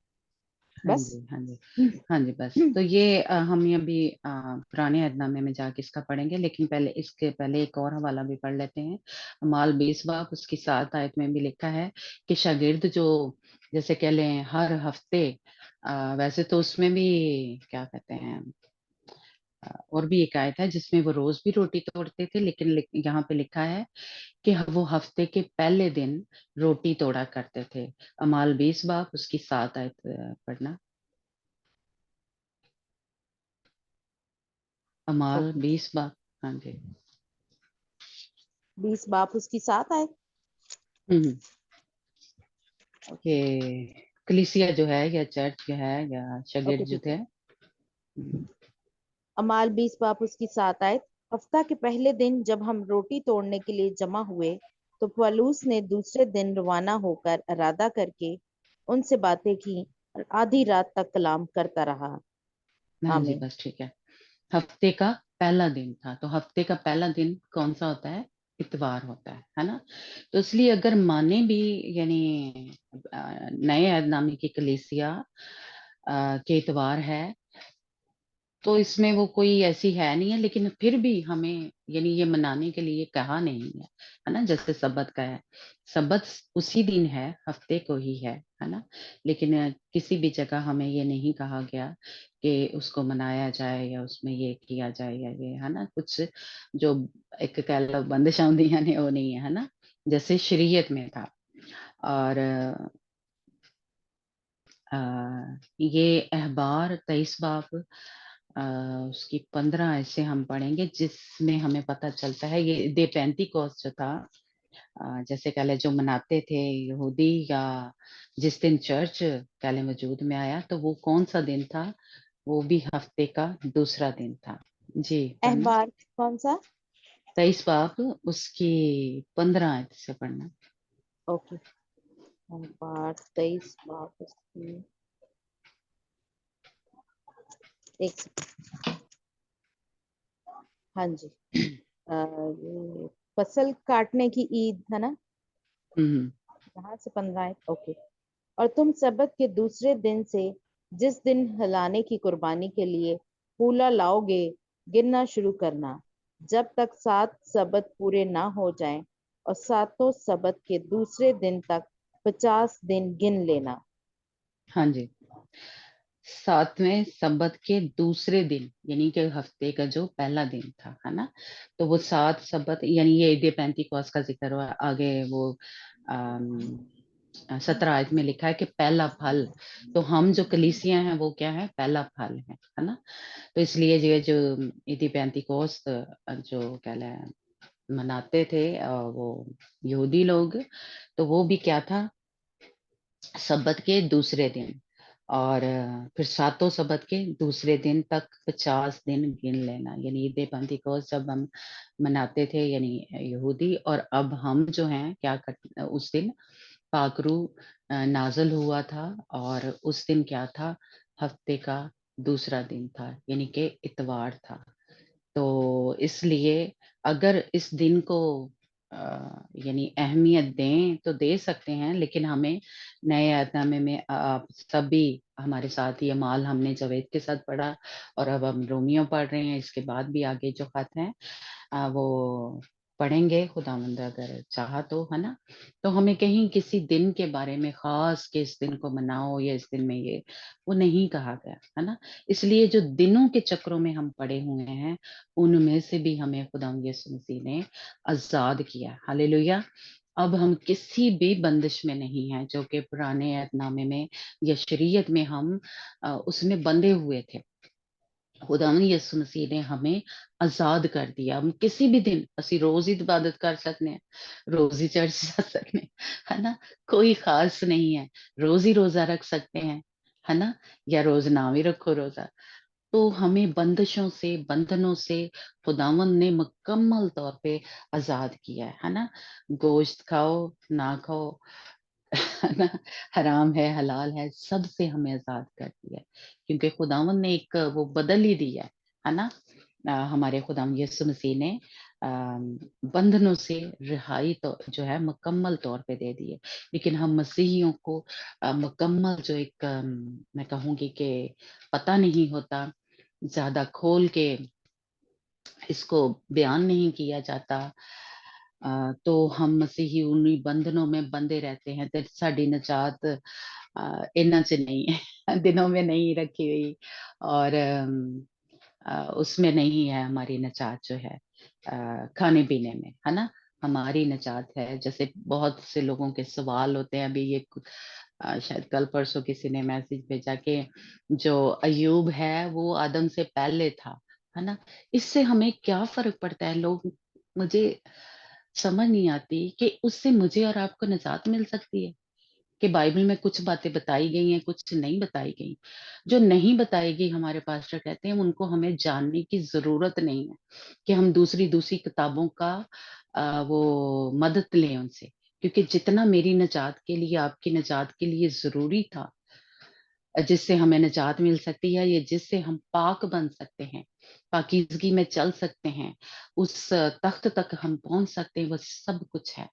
हाँ बस। जी, हाँ जी, हाँ जी। बस तो ये हम ये अभी पुराने ऐहदनामे में जाके इसका पढ़ेंगे, लेकिन पहले इसके पहले एक और हवाला भी पढ़ लेते हैं। माल 20 बाब उसकी 7 आयत में भी लिखा है कि शागिर्द जो जैसे कह लें हर हफ्ते वैसे तो उसमें भी क्या कहते हैं और भी एक आयत है जिसमें वो रोज भी रोटी तोड़ते थे, लेकिन यहाँ पे लिखा है कि वो हफ्ते के पहले दिन रोटी तोड़ा करते थे। अमाल 20 बाब उसकी 7 आयत पढ़ना। अमाल ओके। 20 बाब। हाँ जी। 20 बाप उसकी 7 आए। हम्म। कि कलीसिया जो है या चर्च जो है या ओके, शागिर्द जो ठीक थे। है। अमाल 20 बाप उसकी 7 आए। हफ्ता के पहले दिन जब हम रोटी तोड़ने के लिए जमा हुए, तो पौलुस ने दूसरे दिन रवाना होकर इरादा करके उनसे बातें की और आधी रात तक कलाम करता रहा। हाँ जी, आमीन। बस ठीक है। हफ्ते का पहला दिन था। तो हफ्ते का पहला दिन कौन सा होता है? इतवार होता है ना? तो इसलिए अगर माने भी, यानी नए ऐदनामी की कलीसिया के इतवार है, तो इसमें वो कोई ऐसी है नहीं है, लेकिन फिर भी हमें यानी ये मनाने के लिए कहा नहीं है ना? जैसे सबत का है, सबत उसी दिन है, हफ्ते को ही है ना? लेकिन किसी भी जगह हमें ये नहीं कहा गया कि उसको मनाया जाए या उसमें ये किया जाए या ये, है ना? कुछ जो एक कह लो बंदिशां होंदियां ने, वो नहीं है ना? जैसे शरीयत में था। और ये अहबार 23 बाब उसकी 15 ऐसे हम पढ़ेंगे, जिसमें हमें पता चलता है ये दे पेंतिकोस्त जो था, जैसे कह ले जो मनाते थे यहूदी, या जिस दिन चर्च कह ले वजूद में आया, तो वो कौन सा दिन था? वो भी हफ्ते का दूसरा दिन था। जी पढ़ना। अहबार कौन सा? 23 बाब उसकी 15 ऐसे से पढ़ना। ओके, अहबार 23 बाब उसकी, एक सेकंड। हाँ जी, ये फसल काटने की ईद है ना? हम्म। यहाँ से 15 है, ओके। और तुम सबत के दूसरे दिन से, जिस दिन हलाने की कुर्बानी के लिए फूला लाओगे, गिनना शुरू करना, जब तक 7 सबत पूरे ना हो जाएं, और सातों सबत के दूसरे दिन तक 50 दिन गिन लेना। हाँ जी, 7वें सबत के दूसरे दिन, यानी कि हफ्ते का जो पहला दिन था, है ना? तो वो 7 सबत, यानी ये ईद पेंतिकोस्त का जिक्र हुआ आगे, वो 17 आयत में लिखा है कि पहला फल। तो हम जो कलीसिया हैं वो क्या है? पहला फल है ना? तो इसलिए ये जो ईद पेंतिकोस्त जो कह लें मनाते थे वो यहूदी लोग, तो वो भी क्या था? सबत के दूसरे दिन। और फिर सातों सबत के दूसरे दिन तक 50 दिन गिन लेना, यानी ईद पेंतिकोस्त जब हम मनाते थे यानी यहूदी, और अब हम जो हैं क्या कर, उस दिन पाकरू नाजल हुआ था, और उस दिन क्या था? हफ्ते का दूसरा दिन था, यानी कि इतवार था। तो इसलिए अगर इस दिन को यानी अहमियत दें तो दे सकते हैं, लेकिन हमें नए ऐतनामे में आप सभी हमारे साथ ये माल हमने जवेद के साथ पढ़ा, और अब हम रोमियो पढ़ रहे हैं, इसके बाद भी आगे जो खत हैं वो पढ़ेंगे खुदावंद अगर चाहा तो, है ना? तो हमें कहीं किसी दिन के बारे में खास कि इस दिन को मनाओ या इस दिन में ये, वो नहीं कहा गया, है ना? इसलिए जो दिनों के चक्रों में हम पड़े हुए हैं, उनमें से भी हमें खुदावंद यीशु मसीह ने आजाद किया। हालेलुया। अब हम किसी भी बंदिश में नहीं है, जो कि पुराने ऐतनामे में या शरीयत में हम उसमें बंधे हुए थे। खुदावन यीशु मसीह ने हमें आजाद कर दिया। हम किसी भी दिन ਅਸੀਂ रोज ही इबादत कर सकते हैं, रोज ही चर्च जा सकते हैं, है ना? कोई खास नहीं है। रोज ही रोजा रख सकते हैं, है ना? या रोज ना भी रखो रोजा। तो हमें बंदिशों से, बंधनों से खुदावन ने मुकम्मल तौर पे आजाद किया है ना? गोश्त खाओ ना खाओ, है ना? हराम है हलाल है, सब से हमें आजाद कर दिया है, क्योंकि खुदावन ने एक वो बदल ही दिया है ना? हमारे खुदावन यीशु मसीह ने बंधनों से रिहाई तो जो है मुकम्मल तौर पे दे दी है। लेकिन हम मसीहियों को मुकम्मल जो एक मैं कहूँगी कि पता नहीं होता, ज्यादा खोल के इसको बयान नहीं किया जाता। तो हम मसीही उन्हीं बंधनों में बंधे रहते हैं, तो साड़ी नजात इन्ना च नहीं है, दिनों में नहीं रखी हुई, और उसमें नहीं है हमारी नजात जो है खाने पीने में, है ना? हमारी नजात है, जैसे बहुत से लोगों के सवाल होते हैं। अभी ये शायद कल परसों किसी ने मैसेज भेजा कि जो अयूब है वो आदम से पहले था, है ना? इससे हमें क्या फर्क पड़ता है? लोग, मुझे समझ नहीं आती कि उससे मुझे और आपको निजात मिल सकती है कि बाइबल में कुछ बातें बताई गई हैं, कुछ नहीं बताई गई। जो नहीं बताई गई, हमारे पास्टर कहते हैं उनको हमें जानने की जरूरत नहीं है, कि हम दूसरी दूसरी किताबों का वो मदद लें उनसे, क्योंकि जितना मेरी निजात के लिए, आपकी निजात के लिए जरूरी था, جس سے ہمیں نجات مل سکتی ہے، یہ جس سے ہم پاک بن سکتے ہیں، پاکیزگی میں چل سکتے ہیں، اس تخت تک ہم پہنچ سکتے ہیں، وہ سب کچھ ہے.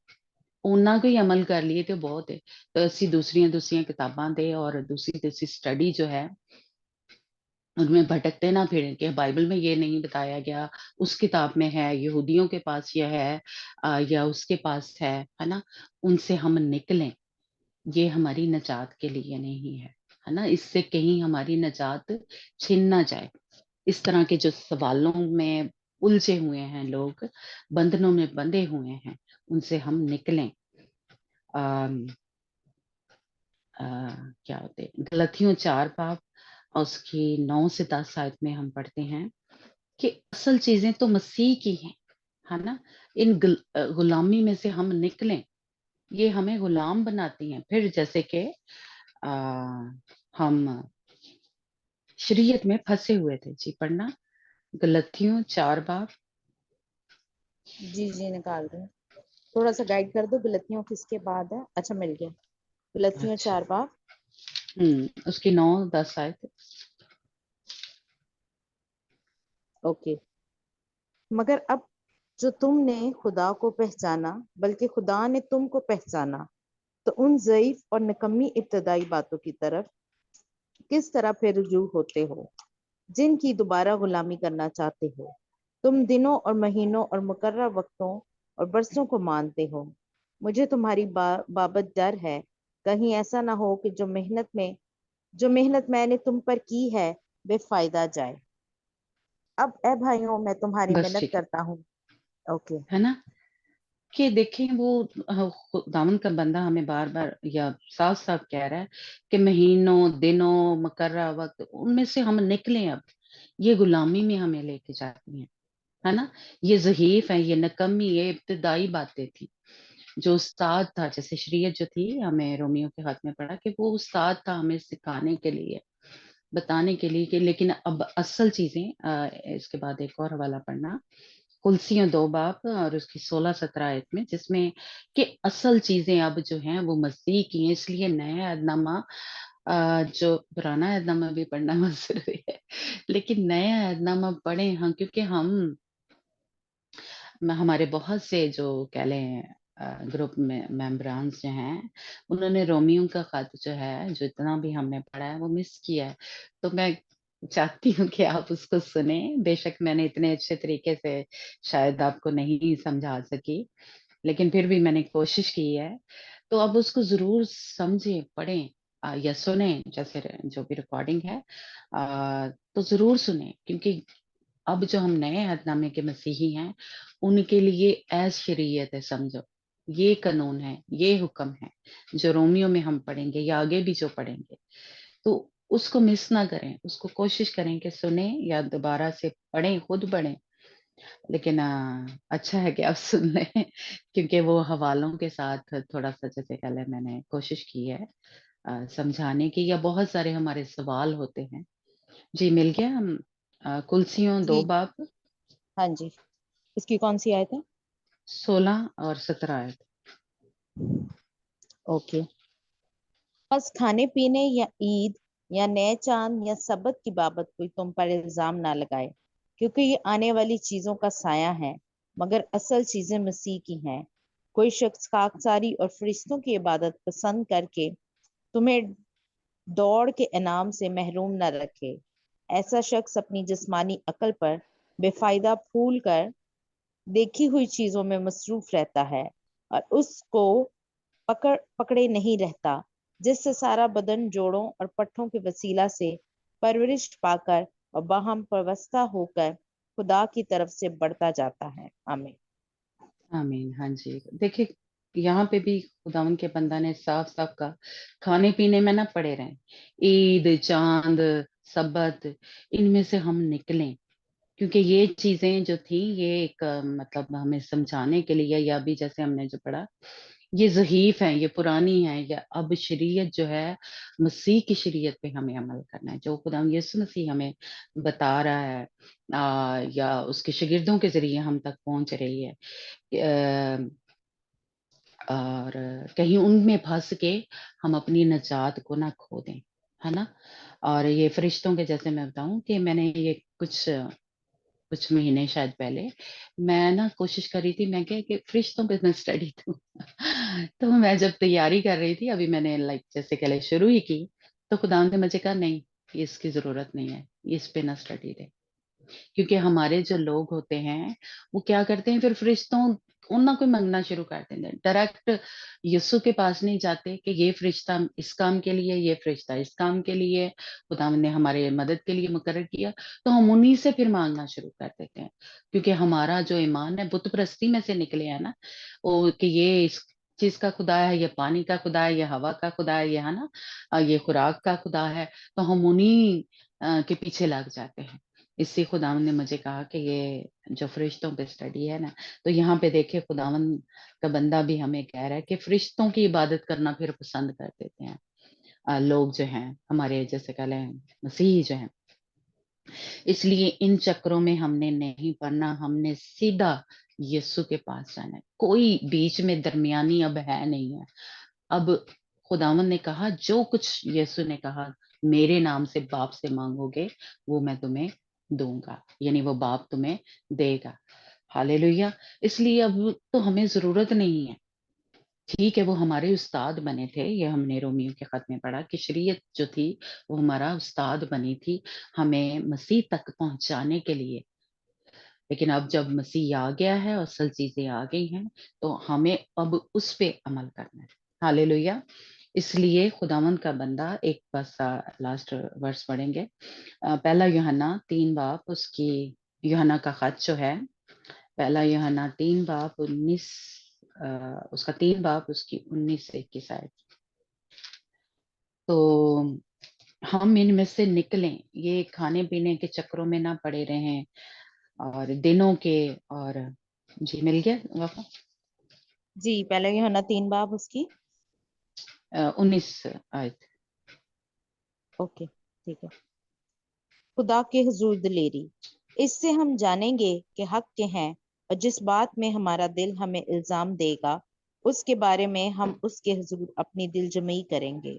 ਉਹਨਾਂ کو ਹੀ عمل کر لیے تو بہت ہے. تو اسی دوسریاں کتاباں دے اور دوسری اسٹڈی جو ہے ان میں بھٹکتے نہ پھریں کہ بائبل میں یہ نہیں بتایا گیا، اس کتاب میں ہے، یہودیوں کے پاس یہ ہے یا اس کے پاس ہے نا. ان سے ہم نکلیں، یہ ہماری نجات کے لیے نہیں ہے نا. اس سے کہیں ہماری نجات چھن نہ جائے. اس طرح کے جو سوالوں میں الجھے ہوئے ہیں لوگ، بندھنوں میں بندھے ہوئے ہیں، ان سے ہم نکلیں. آم، آ، کیا ہوتے غلطیوں 4 باب اور اس کی 9 سے 10 آیت میں ہم پڑھتے ہیں کہ اصل چیزیں تو مسیح کی ہیں، ہے نا. ان غلامی میں سے ہم نکلیں، یہ ہمیں غلام بناتی ہیں. پھر جیسے کہ آ، ہم شریعت میں پھنسے ہوئے تھے. جی پڑھنا غلطیوں 4 باب. جی نکال دیں. تھوڑا سا گائیڈ کر دو، غلطیوں کس کے بعد ہے؟ اچھا مل گیا. غلطیوں اچھا 4 باب. اس کی 9 10 آیت. اوکے. مگر اب جو تم نے خدا کو پہچانا، بلکہ خدا نے تم کو پہچانا، تو ان ضعیف اور نکمی ابتدائی باتوں کی طرف کس طرح پھر رجوع ہوتے ہو جن کی دوبارہ غلامی کرنا چاہتے ہو. تم دنوں اور مہینوں اور مقررہ وقتوں اور برسوں کو مانتے ہو. مجھے تمہاری بابت ڈر ہے، کہیں ایسا نہ ہو کہ جو محنت میں نے تم پر کی ہے بے فائدہ جائے. اب اے بھائیوں، میں تمہاری بس منت ٹھیک کرتا ہوں. اوکے. ہے نا کہ دیکھیں وہ خداوند کا بندہ ہمیں بار بار یا صاف صاف کہہ رہا ہے کہ مہینوں، دنوں، مقررہ وقت، ان میں سے ہم نکلیں. اب یہ غلامی میں ہمیں لے کے جاتی ہیں، ہے نا. یہ ضعیف ہے، یہ نکمی، یہ ابتدائی باتیں تھی. جو استاد تھا، جیسے شریعت جو تھی، ہمیں رومیو کے خط میں پڑھا کہ وہ استاد تھا ہمیں سکھانے کے لیے، بتانے کے لیے کہ لیکن اب اصل چیزیں اس کے بعد ایک اور حوالہ پڑھنا کلسیوں 2 باب اور اس کی 16-17 آیت میں، جس میں کہ اصل چیزیں اب جو ہیں وہ مسیح کی ہیں. اس لیے نیا عہد نامہ جو پرانا عہد نامہ بھی پڑھنا ضروری ہے، لیکن نیا عہد نامہ پڑھیں ہم، کیونکہ ہمارے بہت سے جو کہہ لیں گروپ میں ممبرانس جو ہیں، انہوں نے رومیو کا خط جو ہے، جو اتنا بھی ہم نے پڑھا ہے، وہ مس کیا ہے. تو میں چاہتی ہوں کہ آپ اس کو سنیں. بے شک میں نے اتنے اچھے طریقے سے شاید آپ کو نہیں سمجھا سکی، لیکن پھر بھی میں نے کوشش کی ہے. تو اب اس کو ضرور سمجھیں، پڑھیں یا سنیں، جیسے جو بھی ریکارڈنگ ہے تو ضرور سنیں. کیونکہ اب جو ہم نئے عہد نامے کے مسیحی ہیں، ان کے لیے ایز شریعت ہے. سمجھو یہ قانون ہے، یہ حکم ہے جو رومیو میں ہم پڑھیں گے یا آگے بھی جو پڑھیں گے. تو اس کو مس نہ کریں، اس کو کوشش کریں کہ سنیں یا دوبارہ سے پڑھیں، خود پڑھیں. لیکن اچھا ہے کہ آپ سن لیں، کیونکہ وہ حوالوں کے ساتھ تھوڑا سا جیسے پہلے میں نے کوشش کی ہے سمجھانے کی، یا بہت سارے ہمارے سوال ہوتے ہیں. جی مل گیا. ہم کلسیوں 2 جی باب ہاں جی. اس کی کون سی آیت ہے؟ 16 اور 17 آیت. اوکے. بس کھانے پینے یا عید یا نئے چاند یا سبت کی بابت کوئی تم پر الزام نہ لگائے، کیونکہ یہ آنے والی چیزوں کا سایہ ہے، مگر اصل چیزیں مسیح کی ہیں. کوئی شخص خاکساری اور فرشتوں کی عبادت پسند کر کے تمہیں دوڑ کے انعام سے محروم نہ رکھے. ایسا شخص اپنی جسمانی عقل پر بے فائدہ پھول کر دیکھی ہوئی چیزوں میں مصروف رہتا ہے، اور اس کو پکڑے نہیں رہتا، جس سے سارا بدن جوڑوں اور پٹھوں کے وسیلہ سے پرورش پا کر اور باہم پیوستہ ہو کر خدا کی طرف سے بڑھتا جاتا ہے. آمین. آمین. ہاں جی دیکھیں، یہاں پہ بھی خداوند کے بندہ نے صاف صاف کہا کھانے پینے میں نہ پڑے رہیں. عید، چاند، سبت، ان میں سے ہم نکلیں. کیونکہ یہ چیزیں جو تھیں، یہ ایک مطلب ہمیں سمجھانے کے لیے، یا بھی جیسے ہم نے جو پڑھا، یہ ضعیف ہیں، یہ پرانی ہیں. یا اب شریعت جو ہے، مسیح کی شریعت پہ ہمیں عمل کرنا ہے، جو خدا یسوع مسیح ہمیں بتا رہا ہے یا اس کے شاگردوں کے ذریعے ہم تک پہنچ رہی ہے. اور کہیں ان میں پھنس کے ہم اپنی نجات کو نہ کھو دیں. है ना। और ये फरिश्तों के जैसे मैं बताऊं कि मैंने ये कुछ महीने शायद पहले मैं ना कोशिश कर रही थी, मैं क्या कि फरिश्तों पे मैं स्टडी दूं। तो मैं जब तैयारी कर रही थी, अभी मैंने लाइक जैसे कल शुरू ही की, तो खुदा ने मुझे कहा नहीं, इसकी जरूरत नहीं है, इस पे ना स्टडी दे। क्योंकि हमारे जो लोग होते हैं वो क्या करते हैं, फिर फरिश्तों उनना कोई मंगना शुरू कर देते हैं, डायरेक्ट यीशु के पास नहीं जाते कि ये फरिश्ता इस काम के लिए, ये फरिश्ता इस काम के लिए खुदा ने हमारे मदद के लिए मुकर्रर किया। तो हम उन्हीं से फिर मांगना शुरू कर देते हैं, क्योंकि हमारा जो ईमान है बुत परस्ती में से निकले है ना, वो कि ये इस चीज का खुदा है, ये पानी का खुदा है, ये हवा का खुदा है, ये है ना, ये खुराक का खुदा है। तो हम उन्हीं के पीछे लग जाते हैं। इसी खुदावन ने मुझे कहा कि ये जो फरिश्तों पे स्टडी है ना, तो यहाँ पे देखिए खुदावन का बंदा भी हमें कह रहा है कि फरिश्तों की इबादत करना फिर पसंद कर देते हैं लोग जो हैं हमारे, जैसे कह लें मसीही जो हैं। इसलिए इन चक्रों में हमने नहीं पड़ना, हमने सीधा यीशु के पास जाना है, कोई बीच में दरमियानी अब है नहीं है। अब खुदावन ने कहा जो कुछ यीशु ने कहा, मेरे नाम से बाप से मांगोगे वो मैं तुम्हें दूंगा, यानी वो बाप तुम्हें देगा। हालेलुया। इसलिए अब तो हमें जरूरत नहीं है, ठीक है वो हमारे उस्ताद बने थे, ये हमने रोमियो के खत में पढ़ा कि शरीयत जो थी वो हमारा उस्ताद बनी थी हमें मसीह तक पहुंचाने के लिए। लेकिन अब जब मसीह आ गया है और असल चीजें आ गई हैं, तो हमें अब उस पे अमल करना है। हालेलुया। इसलिए खुदावंद का बंदा एक बस लास्ट वर्स पढ़ेंगे, पहला यूहन्ना 3 बाब उसकी, यूहन्ना का खत जो है, पहला यूहन्ना 3 बाब 19, उसका 3 बाब उसकी 19 से 21 आयत। तो हम इनमें से निकलें, ये खाने पीने के चक्रों में ना पड़े रहें और दिनों के, और जी मिल गया वापस। जी, पहले यूहन्ना 3 बाब उसकी 19 आयत। ओके, ठीक है। खुदा के हुजूर दिलेरी, इससे हम जानेंगे कि हक के हैं, और जिस बात में हमारा दिल हमें इल्जाम देगा उसके बारे में हम उसके हुजूर अपनी दिल जमई करेंगे,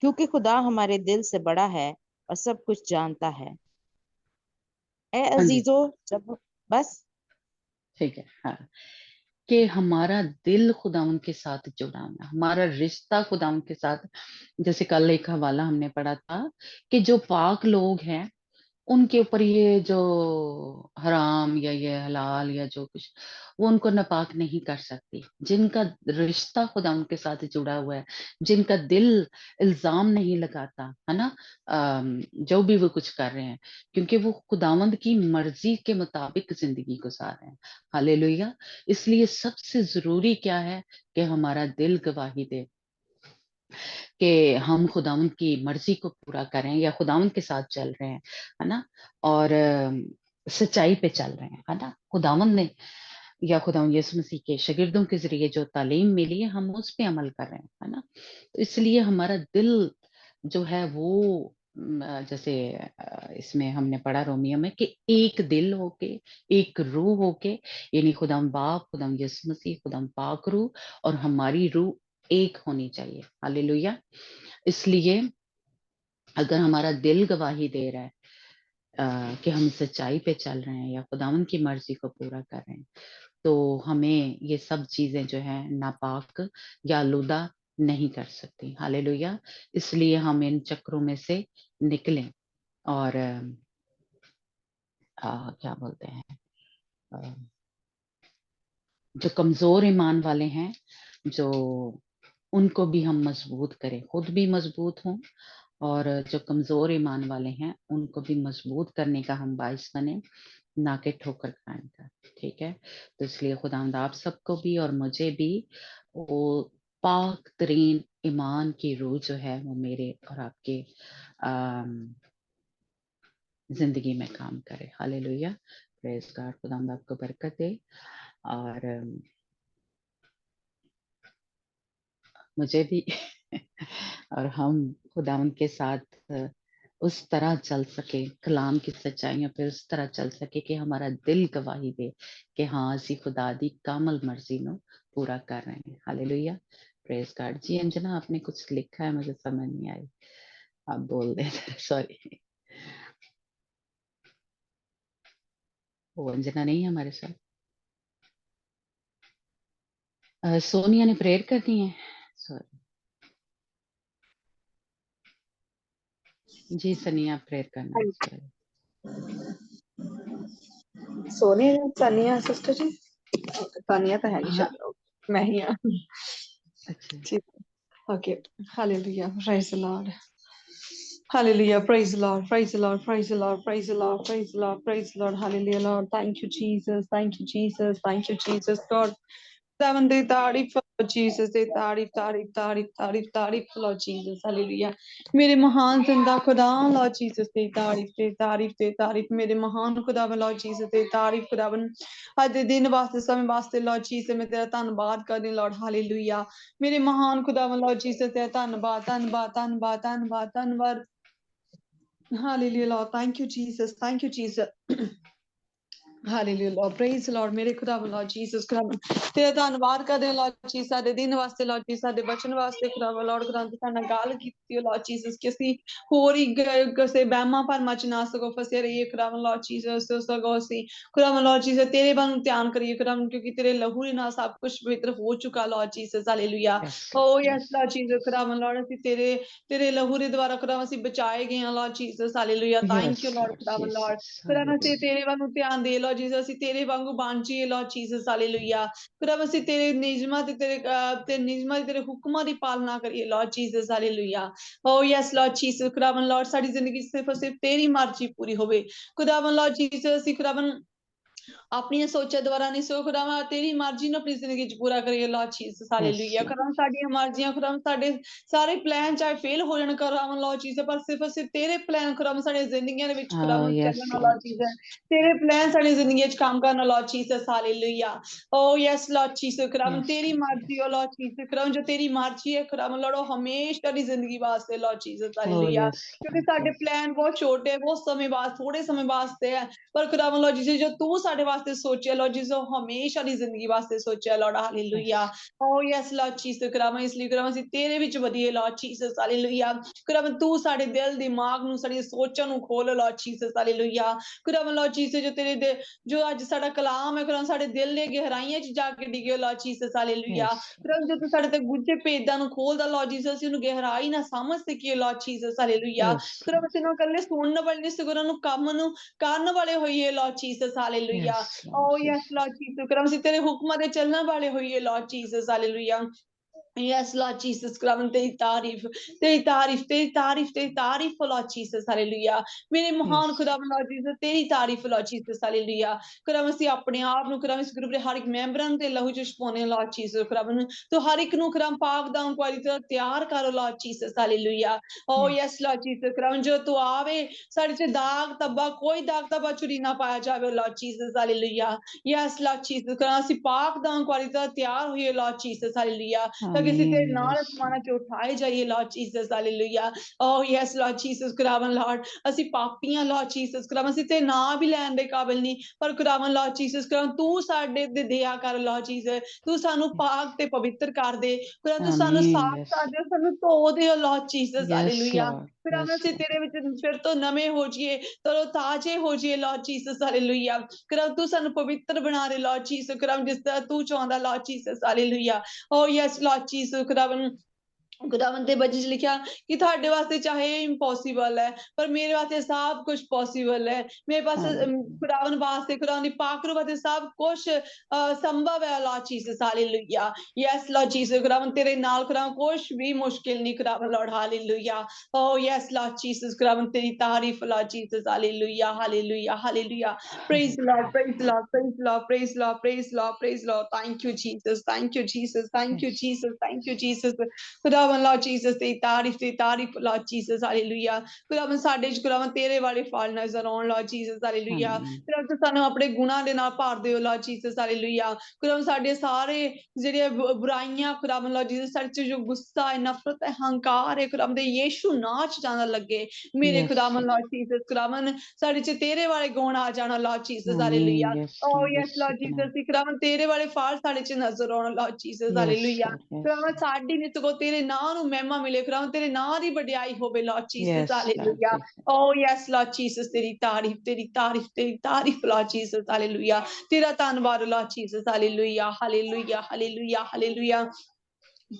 क्योंकि खुदा हमारे दिल से बड़ा है और सब कुछ जानता है। ए हाँ जी, अजीजो, जब बस ठीक है। हाँ, कि हमारा दिल खुदावन के साथ जुड़ा हुआ है, हमारा रिश्ता खुदावन के साथ। जैसे कल एक हवाला हमने पढ़ा था कि जो पाक लोग हैं उनके ऊपर ये जो हराम या ये हलाल या जो कुछ, वो उनको नापाक नहीं कर सकती। जिनका रिश्ता खुदा उनके साथ जुड़ा हुआ है, जिनका दिल इल्जाम नहीं लगाता है ना, जो भी वो कुछ कर रहे हैं, क्योंकि वो खुदावंद की मर्जी के मुताबिक जिंदगी गुजार रहे हैं। हालेलुया। इसलिए सबसे जरूरी क्या है कि हमारा दिल गवाही दे कि हम खुदावंद की मर्जी को पूरा करें या खुदावंद के साथ चल रहे हैं, है ना, और सच्चाई पे चल रहे हैं, है ना। खुदावंद ने या खुदावंद यीशु मसीह के शागिर्दों के जरिए जो तालीम मिली है हम उस पे अमल कर रहे हैं, है ना। तो इसलिए हमारा दिल जो है वो जैसे इसमें हमने पढ़ा रोमियो में कि एक दिल होके, एक रूह होके, यानी खुदाम बाप, खुदाम यीशु मसीह, खुदाम पाक रूह और हमारी रूह एक होनी चाहिए। हालेलुया। इसलिए अगर हमारा दिल गवाही दे रहा है कि हम सच्चाई पे चल रहे हैं या खुदावन की मर्जी को पूरा कर रहे हैं, तो हमें ये सब चीजें जो है नापाक या आलूदा नहीं कर सकती। हालेलुया। इसलिए हम इन चक्रों में से निकलें और क्या बोलते हैं, अ, जो कमजोर ईमान वाले हैं, जो उनको भी हम मजबूत करें, खुद भी मजबूत हों, और जो कमजोर ईमान वाले हैं उनको भी मजबूत करने का हम बाइस बने, ना कि ठोकर खाने का। ठीक है। तो इसलिए खुदावंद आप सबको भी और मुझे भी वो पाक तरीन ईमान की रूह जो है वो मेरे और आपके अम, जिंदगी में काम करे। हालेलुया। Praise God. खुदावंद आपको बरकत दे और मुझे भी और हम खुदावंद के साथ उस तरह चल सके, कलाम की सच्चाइयों पे उस तरह चल सके कि हमारा दिल गवाही दे कि हाँ असी खुदा दी कामल मर्जी नो पूरा कर रहे हैं। हालेलुया। Praise God. जी अंजना आपने कुछ लिखा है, मुझे समझ नहीं आई। आप बोल दे, सॉरी। वंजना नहीं है हमारे साथ। सोनिया ने प्रेयर करनी है, सॉरी जी। सनिया प्रेयर करना है, सॉरी। सोनिया सनिया सिस्टर जी, सनिया तो है नहीं हाँ, शायद, मैं ही हाँ। अच्छा। ठीक, okay. Hallelujah, praise the Lord. Hallelujah, praise the Lord, praise the Lord, praise the Lord, praise the Lord, praise the Lord, praise the Lord. Hallelujah, Lord. Thank you, Jesus. Thank you, Jesus. Thank you, Jesus. God. Seven day तारीफ Lord Jesus, दे तारीफ तारीफ तारीफ तारीफ तारीफ Lord Jesus. Hallelujah. मेरे महान जिंदा खुदा Lord Jesus, दे तारीफ दे तारीफ दे तारीफ मेरे महान खुदा Lord Jesus, दे तारीफ खुदावन। आज दे दिन वास्ते समय वास्ते Lord Jesus, मैं तेरा धन्यवाद करनी Lord. Hallelujah. मेरे महान खुदा Lord Jesus, तेरा धन्यवाद धन्यवाद धन्यवाद धन्यवाद धन्यवाद। Hallelujah, Lord. Thank you, Jesus. Thank you, Jesus. Hallelujah, Lord. Praise the Lord. ਮੇਰੇ ਖੁਦਾ Lord Jesus ਖੁਦਾ ਤੇਰਾ ਧੰਨਵਾਦ ਕਰਦੇ ਹਾਂ Lord Jesus, ਸਾਡੇ ਦਿਨ ਵਾਸਤੇ Lord Jesus, ਸਾਡੇ ਬਚਨ ਵਾਸਤੇ ਖੁਦਾ Lord ਖੁਦਾ ਤੂੰ ਸਾਡੇ ਨਾਲ ਗੱਲ ਕੀਤੀ Lord Jesus, ਕਿ ਅਸੀਂ ਹੋਰ ਹੀ ਕਿਸੇ ਵਹਿਮਾਂ ਭਰਮਾਂ ਚ ਨਾ ਸਗੋਂ ਫਸੇ ਰਹੀਏ ਖੁਦਾ Lord Jesus, ਸਗੋਂ ਅਸੀਂ ਖੁਦਾ Lord Jesus ਤੇਰੇ ਵੱਲ ਨੂੰ ਧਿਆਨ ਕਰੀਏ ਖੁਦਾ, ਕਿਉਂਕਿ ਤੇਰੇ ਲਹੂ ਦੇ ਨਾਲ ਸਭ ਕੁਝ ਪਵਿੱਤਰ ਹੋ ਚੁੱਕਾ Lord Jesus. Hallelujah. Yes, Oh yes, yes, yes, Lord Jesus ਖੁਦਾ Lord, ਅਸੀਂ ਤੇਰੇ ਲਹੂ ਦੇ ਦੁਆਰਾ ਖੁਦਾ ਅਸੀਂ ਬਚਾਏ ਗਏ ਹਾਂ Lord Jesus. Hallelujah. yes, Thank you Lord Lord ਖੁਦਾ Lord. Jesus, ਖੁਦਾ ਅਸੀਂ hallelujah, ਤੇਰੇ ਵੱਲ ਨੂੰ ਧਿਆਨ ਦੇ Lord Jesus, ਅਸੀਂ ਤੇਰੇ ਵਾਂਗੂ ਬਣ ਜਾਈਏ Lord Jesus. Hallelujah. ਖੁਦਾ ਅਸੀਂ ਤੇਰੇ ਨਿਯਮਾਂ ਤੇ ਤੇ ਨਿਯਮਾਂ ਦੀ ਤੇਰੇ ਹੁਕਮਾਂ ਦੀ ਪਾਲਣਾ ਕਰੀਏ Lord Jesus. Hallelujah. Oh yes Lord Jesus ਖੁਦਾ Lord, ਸਾਡੀ ਜ਼ਿੰਦਗੀ ਸਿਰਫ ਤੇਰੀ ਮਰਜ਼ੀ ਪੂਰੀ ਹੋਵੇ ਖੁਦਾ Lord Jesus। ਅਸੀਂ ਖੁਦਾ ਆਪਣੀਆਂ ਸੋਚਾਂ ਦੁਆਰਾ ਨਹੀਂ ਸੋ ਖੁਦਾਵਾ ਤੇਰੀ ਮਰਜ਼ੀ ਨੂੰ ਆਪਣੀ ਜ਼ਿੰਦਗੀ ਚ ਪੂਰਾ ਕਰੀਏ Lord Jesus. yes, Hallelujah. Lord, ਖੁਦਾਵਾ ਸਾਡੀਆਂ ਮਰਜ਼ੀਆਂ ਖੁਦਾਵਾ ਸਾਡੇ ਸਾਰੇ ਪਲਾਨ ਚਾਹੇ ਫੇਲ ਹੋ ਜਾਣ ਖੁਦਾਵਾ Lord Jesus, ਪਰ ਸਿਰਫ ਤੇਰੇ ਪਲਾਨ ਖੁਦਾਵਾ ਸਾਡੀਆਂ ਜ਼ਿੰਦਗੀਆਂ ਦੇ ਵਿੱਚ ਖੁਦਾਵਾ yes, ਚੱਲਣ Lord Lord Jesus, Jesus, ਤੇਰੇ ਪਲਾਨ ਸਾਡੀ ਜ਼ਿੰਦਗੀ ਚ ਕੰਮ ਕਰਨ Lord Jesus. Hallelujah. Oh yes Lord Jesus ਖੁਦਾਵਾ yes, ਤੇਰੀ Lord, ਮਰਜ਼ੀ ਹੋ Lord Jesus ਖੁਦਾਵਾ, ਜੋ ਤੇਰੀ ਮਰਜ਼ੀ ਹੈ ਖੁਦਾਵਾ Lord, ਉਹ ਹਮੇਸ਼ਾ ਦੀ ਜ਼ਿੰਦਗੀ ਵਾਸਤੇ Lord Jesus। oh Hallelujah. yes, ਕਿਉਂਕਿ Lord, ਸਾਡੇ yes, ਪਲਾਨ ਬਹੁਤ ਛੋਟੇ ਹੈ, ਬਹੁਤ ਸਮੇਂ ਬਾਅਦ ਥੋੜੇ ਸਮੇਂ ਵਾਸਤੇ ਹੈ, ਪਰ ਖੁਦਾਵਾ Lord Jesus ਜੋ ਤੂੰ ਸਾਡੇ ਵਾਸਤੇ ਸੋਚਿਆ Lord Jesus, ਉਹ ਹਮੇਸ਼ਾ ਦੀ ਜ਼ਿੰਦਗੀ ਵਾਸਤੇ ਸੋਚਿਆ Lord। Hallelujah. yes, Oh yes Lord Jesus ਖੁਦਾਵਾ ਇਸ ਲਈ ਖੁਦਾਵਾ ਅਸੀਂ ਤੇਰੇ ਵਿੱਚ ਵਧੀਏ Lord Jesus। Hallelujah. ਖੁਦਾਵਾ ਤੂੰ ਸਾਡੇ ਦਿਲ ਦਿਮਾਗ ਨੂੰ ਸਾਡੀਆਂ ਸੋਚਾਂ ਨੂੰ ਖੋਲ Lord Jesus। Hallelujah. ਖੁਦਾਵਾ Lord Jesus ਜੋ ਤੇਰੇ ਦੇ ਜੋ ਅੱਜ ਸਾਡਾ ਕਲਾਮ ਹੈ ਖੁਦਾਵਾ ਸਾਡੇ ਦਿਲ ਦੇ ਗਹਿਰਾਈਆਂ ਚ ਜਾ ਕੇ ਡਿੱਗੇ Lord Jesus। Hallelujah. yes, ਖੁਦਾਵਾ ਜੋ ਤੂੰ ਸਾਡੇ ਤੇ ਗੁੱਝੇ ਭੇਦਾਂ ਨੂੰ ਖੋਲਦਾ Lord Jesus, ਅਸੀਂ ਉਹਨੂੰ ਗਹਿਰਾਈ ਨਾਲ ਸਮਝ ਸਕੀਏ Lord Jesus। Hallelujah. yes, ਖੁਦਾਵਾ ਤੈਨੂੰ ਇਕੱਲੇ ਸੁਣਨ ਵਾਲੇ ਨਹੀਂ ਸਗੋਂ ਉਹਨਾਂ ਨੂੰ ਕੰਮ ਨੂੰ ਕਰਨ ਵਾਲੇ ਹੋਈਏ Lord Jesus। Hallelujah. yes, Lord Oh yes Jesus, Lord Jesus ਖੁਦਾਵਾ ਅਸੀਂ ਤੇਰੇ ਹੁਕਮਾਂ ਦੇ ਚੱਲਣ ਵਾਲੇ ਹੋਈਏ Lord Jesus। Hallelujah. Yes Lord Jesus ਖੁਦਾਵੰ ਤੇਰੀ ਤਾਰੀਫ ਤੇਰੀ ਤਾਰੀਫ ਤੇਰੀ ਤਾਰੀਫ ਤੇਰੀ ਤਾਰੀਫ Lord Jesus। Hallelujah. ਮੇਰੇ yes, ਮਹਾਨ ਖੁਦਾਵੰ Lord Jesus ਤੇਰੀ ਤਾਰੀਫ Lord Jesus। Hallelujah. ਖੁਦਾਵੰ ਅਸੀਂ ਆਪਣੇ ਆਪ ਨੂੰ ਖੁਦਾਵੰ ਇਸ ਗਰੁੱਪ ਦੇ ਹਰ ਇੱਕ ਮੈਂਬਰਾਂ ਦੇ ਲਹੂ ਚ ਛਪਾਉਂਦੇ ਹਾਂ Lord Jesus। ਖੁਦਾਵੰ ਤੂੰ ਹਰ ਇੱਕ ਨੂੰ ਖੁਦਾਵੰ ਪਾਕ ਦਾ ਕੁਆਰੀ ਤਰ੍ਹਾਂ ਤਿਆਰ ਕਰੋ Lord Jesus। Hallelujah. Oh yes, yes Lord Jesus ਖੁਦਾਵੰ ਜੋ ਤੂੰ ਆਵੇ ਸਾਡੇ ਚ ਦਾਗ ਧੱਬਾ ਕੋਈ ਦਾਗ ਧੱਬਾ ਚੁਰੀ ਨਾ ਪਾਇਆ ਜਾਵੇ Lord Jesus। Hallelujah. Yes Lord Jesus ਖੁਦਾਵੰ ਅਸੀਂ ਪਾਕ ਦਾ ਕੁਆਰੀ ਤਰ੍ਹਾਂ ਤਿਆਰ ਹੋਈਏ Lord Jesus। Hallelujah. ਕਿਸੇ ਤੇ amen, ਨਾਲ yes, ਅਸਮਾਨਾਂ ਚ ਉਠਾਏ ਜਾਈਏ Lord Jesus। Hallelujah. Oh yes Lord Jesus ਖੁਦਾਵੰ Lord, ਅਸੀਂ ਪਾਪੀਆਂ Lord Jesus ਖੁਦਾਵੰ, ਅਸੀਂ ਤੇ ਨਾਂ ਵੀ ਲੈਣ ਦੇ ਕਾਬਿਲ ਨਹੀਂ, ਪਰ ਖੁਦਾਵੰ Lord Jesus ਖੁਦਾਵੰ ਤੂੰ ਸਾਡੇ ਤੇ ਦਇਆ ਕਰ Lord Jesus, ਤੂੰ ਸਾਨੂੰ ਪਾਕ ਤੇ ਪਵਿੱਤਰ ਕਰ ਦੇ ਖੁਦਾਵੰ, ਤੂੰ ਸਾਨੂੰ amen, ਸਾਫ਼ yes, ਕਰ ਦੇ, ਸਾਨੂੰ ਧੋ ਦੇ Lord Jesus। yes, Hallelujah. Lord, ਖੁਦਾਵੰ yes, ਅਸੀਂ Lord, ਤੇਰੇ ਵਿੱਚ ਫਿਰ ਤੋਂ ਨਵੇਂ ਹੋ ਜਾਈਏ, ਤਰੋ ਤਾਜ਼ੇ ਹੋ ਜਾਈਏ Lord Jesus। Hallelujah. ਖੁਦਾਵੰ ਤੂੰ ਸਾਨੂੰ ਪਵਿੱਤਰ ਬਣਾ ਦੇ Lord Jesus ਖੁਦਾਵੰ, ਜਿਸ ਤਰ੍ਹਾਂ ਤੂੰ ਚਾਹੁੰਦਾ Lord Jesus। Hallelujah. Oh yes Lord Jesus ਖੁਦਾਵੰ ਖੁਦਾਵੰ ਦੇ ਵਚਨ ਚ ਲਿਖਿਆ ਕਿ ਤੁਹਾਡੇ ਵਾਸਤੇ ਚਾਹੇ ਇੰਪੋਸੀਬਲ ਹੈ, ਪਰ ਮੇਰੇ ਵਾਸਤੇ ਸਭ ਕੁਝ ਪੋਸੀਬਲ ਹੈ। ਮੇਰੇ ਪਾਸ hallelujah, ਖੁਦਾਵੰ ਵਾਸਤੇ ਖੁਦਾਵੰ ਦੀ ਪਾਕ ਰੂਹ ਵਾਸਤੇ ਸਭ ਕੁਝ ਸੰਭਵ ਹੈ Lord Jesus। Hallelujah. Yes Lord Jesus ਖੁਦਾਵੰ ਤੇਰੇ ਨਾਲ ਖੁਦਾਵੰ ਕੁਝ ਵੀ ਮੁਸ਼ਕਿਲ ਨਹੀਂ ਖੁਦਾਵੰ Lord। Hallelujah. Oh yes Lord Jesus ਖੁਦਾਵੰ ਤੇਰੀ ਤਾਰੀਫ Lord Jesus। Hallelujah. Hallelujah. Hallelujah. Praise the Lord. Praise the Lord. Praise the Lord. Praise the Lord. Praise the Lord. Praise the Lord. Thank you Jesus. Thank you Jesus. Thank you yes, Jesus. Thank you Jesus। ਖੁਦਾਵੰ Lord Jesus ਤੇਰੀ ਤਾਰੀਫ Lord Jesus। Hallelujah. ਖੁਦਾਵੰ ਸਾਡੇ ਚ ਖੁਦਾਵੰ ਤੇਰੇ ਵਾਲੇ ਫਲ ਨਜ਼ਰ ਆਉਣ Lord Jesus। Hallelujah. amen, ਖੁਦਾਵੰ ਤੂੰ ਸਾਨੂੰ ਆਪਣੇ ਗੁਨਾਹ ਦੇ ਨਾਲ ਭਰ ਦਿਓ Lord Jesus। Hallelujah. ਖੁਦਾਵੰ ਸਾਡੇ ਸਾਰੇ ਜਿਹੜੇ ਬੁਰਾਈਆਂ ਖੁਦਾਵੰ Lord Jesus, ਸਾਡੇ ਚ ਜੋ ਗੁੱਸਾ ਹੈ, ਨਫ਼ਰਤ ਹੈ, ਹੰਕਾਰ ਹੈ ਖੁਦਾਵੰ ਦੇ ਯੀਸ਼ੂ ਨਾਂ ਚ ਜਾਣਾ ਲੱਗੇ ਮੇਰੇ yes, ਖੁਦਾਵੰ Lord, Lord Jesus। ਖੁਦਾਵੰ ਸਾਡੇ ਚ ਤੇਰੇ ਵਾਲੇ ਗੁਣ ਆ ਜਾਣਾ Lord Jesus। amen, Hallelujah. yes, Oh Lord, yes Lord yes, Jesus ਖੁਦਾਵੰ ਤੇਰੇ ਵਾਲੇ ਫਲ ਸਾਡੇ ਚ ਨਜ਼ਰ ਆਉਣ Lord Jesus। yes, Hallelujah. Lord, yes, ਖੁਦਾਵੰ ਸਾਡੀ ਨਹੀਂ ਸਗੋਂ ਤੇਰੇ नाम ਨੂੰ ਮਹਿਮਾ ਮਿਲੇ ਖੁਦਾਵੰਦ ਤੇਰੇ ਨਾਮ ਦੀ ਵਡਿਆਈ ਹੋਵੇ Lord Jesus Yes, Lord hallelujah Jesus. oh yes Lord Jesus ਤੇਰੀ ਤਾਰੀਫ Lord Jesus hallelujah ਤੇਰਾ ਧੰਨਵਾਦ Lord Jesus hallelujah hallelujah hallelujah hallelujah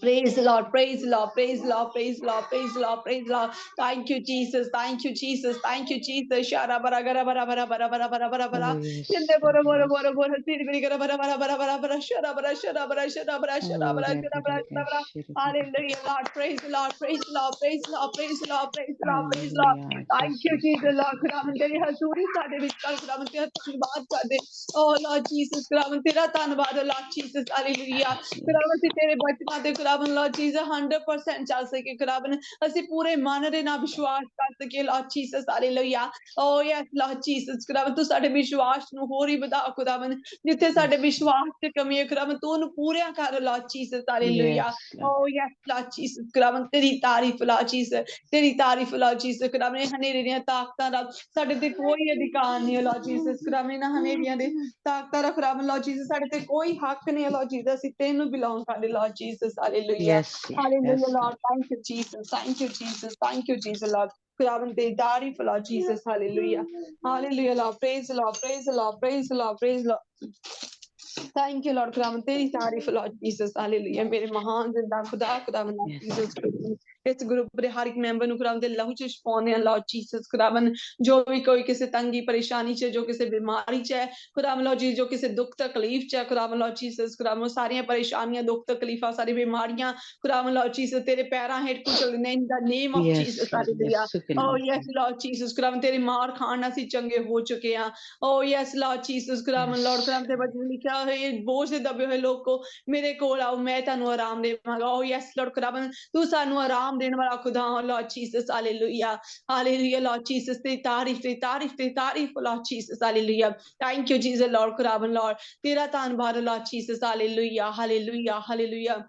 Praise the Lord, praise the Lord, praise the Lord, praise the Lord, praise the Lord, praise the Lord. Thank you, Jesus. Thank you, Jesus. Thank you, Jesus. Shara bara gara bara bara bara bara bara bara bara. Oh, yes, Yende bara Lord, bara yes. bara bara. Siri biri gara bara bara bara bara bara. Shara bara shara bara shara bara shara Oh, bara shara bara Rebbe, shara bara. Hallelujah, Lord. Praise the Lord, praise the Lord, praise the Lord, praise the Lord, praise the Lord, praise the Lord. Hallelujah, Thank you, Jesus. Jesus, Lord. ਖੁਦਾਵੰਦ ਤੇਰੀ ਹਜ਼ੂਰੀ ਸਾਡੇ ਵਿੱਚ ਕਰ ਖੁਦਾਵੰਦ ਤੇਰਾ ਧੰਨਵਾਦ ਕਰਦੇ Oh Lord Jesus ਖੁਦਾਵੰਦ ਤੇਰਾ ਧੰਨਵਾਦ Lord Jesus hallelujah ਖੁਦਾਵੰਦ ਅਸੀਂ ਤੇਰੇ ਬਚਨਾਂ ਤੇ ਖੁਦਾਵੰਦ Lord Jesus 100% ਚੱਲ ਸਕੇ ਖੁਦਾਵੰਦ ਅਸੀਂ ਪੂਰੇ ਮਨ ਦੇ ਨਾਲ ਵਿਸ਼ਵਾਸ ਕਰ ਸਕੀਏ Lord Jesus hallelujah oh yes Lord Jesus ਖੁਦਾਵੰਦ ਤੂੰ ਸਾਡੇ ਵਿਸ਼ਵਾਸ ਨੂੰ ਹੋਰ ਹੀ ਵਧਾ ਖੁਦਾਵੰਦ ਜਿੱਥੇ ਸਾਡੇ Yes, ਵਿਸ਼ਵਾਸ ਤੇ ਕਮੀ ਹੈ ਖੁਦਾਵੰਦ ਤੂੰ ਉਹਨੂੰ ਪੂਰਾ ਕਰ Lord Jesus hallelujah yes, Lord. oh yes Lord Jesus ਖੁਦਾਵੰਦ ਤੇਰੀ ਤਾਰੀਫ Lord Jesus ਤੇਰੀ ਤਾਰੀਫ Lord Jesus ਖੁਦਾਵੰਦ ਇਹ ਹਨੇਰੇ ਦੀਆਂ ਤਾਕਤਾਂ ਦਾ ਸਾਡੇ ਤੇ ਕੋਈ ਅਧਿਕਾਰ ਨਹੀਂ ਹੈ Lord Jesus ਖੁਦਾਵੰਦ ਇਹਨਾਂ ਹਨੇਰੀਆਂ ਦੇ ਤਾਕਤਾਂ ਦਾ ਖੁਦਾਵੰਦ Lord Jesus ਸਾਡੇ ਤੇ ਕੋਈ ਹੱਕ ਨਹੀਂ ਹੈ Lord Jesus ਅਸੀਂ ਤੈਨੂੰ ਬਿਲੋਂਗ ਕਰਦੇ Lord Jesus hallelujah Yes, hallelujah yes, Lord thank you Jesus thank you Jesus thank you Jesus Lord ਖੁਦਾਵੰਦ ਤੇਰੀ ਤਾਰੀਫ Lord Jesus hallelujah hallelujah Lord praise the Lord praise the Lord praise the Lord praise the Lord thank you Lord ਖੁਦਾਵੰਦ ਤੇਰੀ ਤਾਰੀਫ Lord Jesus hallelujah ਮੇਰੇ ਮਹਾਨ ਜ਼ਿੰਦਾ ਖੁਦਾਵੰਦ Lord yes. Jesus ਇਸ ਗਰੁੱਪ ਦੇ ਹਰ ਇੱਕ ਮੈਂਬਰ ਨੂੰ ਖੁਦਾਵੰਦ ਦੇ ਲਹੂ ਚ ਛਪਾਉਂਦੇ ਹਾਂ Lord Jesus ਖੁਦਾਵੰਦ ਜੋ ਵੀ ਕੋਈ ਕਿਸੇ ਤੰਗੀ ਪਰੇਸ਼ਾਨੀ ਚ ਜੋ ਕਿਸੇ ਬਿਮਾਰੀ ਚ ਹੈ ਖੁਦਾਵੰਦ Lord Jesus ਜੋ ਕਿਸੇ ਦੁੱਖ ਤਕਲੀਫ ਚ ਹੈ ਖੁਦਾਵੰਦ Lord Jesus ਖੁਦਾਵੰਦ ਸਾਰੀਆਂ ਪਰੇਸ਼ਾਨੀਆਂ ਦੁੱਖ ਤਕਲੀਫਾਂ ਸਾਰੀ ਬਿਮਾਰੀਆਂ ਖੁਦਾਵੰਦ Lord Jesus ਤੇਰੇ ਪੈਰਾਂ ਹੇਠ ਕੁਚਲ ਨੇ in the name of Yes, Jesus Lord, hallelujah yes, के oh नाम yes से. Lord Jesus ਖੁਦਾਵੰਦ ਤੇਰੀ ਮਾਰ ਖਾਣ ਨਾਲ ਅਸੀਂ ਚੰਗੇ ਹੋ ਚੁੱਕੇ ਹਾਂ oh yes Lord Jesus ਖੁਦਾਵੰਦ Lord ਖੁਦਾਵੰਦ ਤੇ Yes, ਵਚਨ ਲਿਖਿਆ ਹੋਇਆ ਹੈ ਬੋਝ ਦੇ ਦਬੇ ਹੋਏ ਲੋਕੋ ਮੇਰੇ ਕੋਲ ਆਓ ਮੈਂ ਤੁਹਾਨੂੰ ਆਰਾਮ ਦੇਵਾਂਗਾ oh yes Lord ਖੁਦਾਵੰਦ ਤੂੰ ਸਾਨੂੰ ਆਰਾਮ ਦੇਣ ਵਾਲਾ ਖੁਦਾ ਹੈ Lord Jesus hallelujah hallelujah Lord Jesus ਤੇਰੀ ਤਾਰੀਫ Lord Jesus hallelujah thank you Jesus Lord ਖੁਦਾਵੰਦ Lord ਤੇਰਾ ਧੰਨਵਾਦ Lord Jesus hallelujah hallelujah hallelujah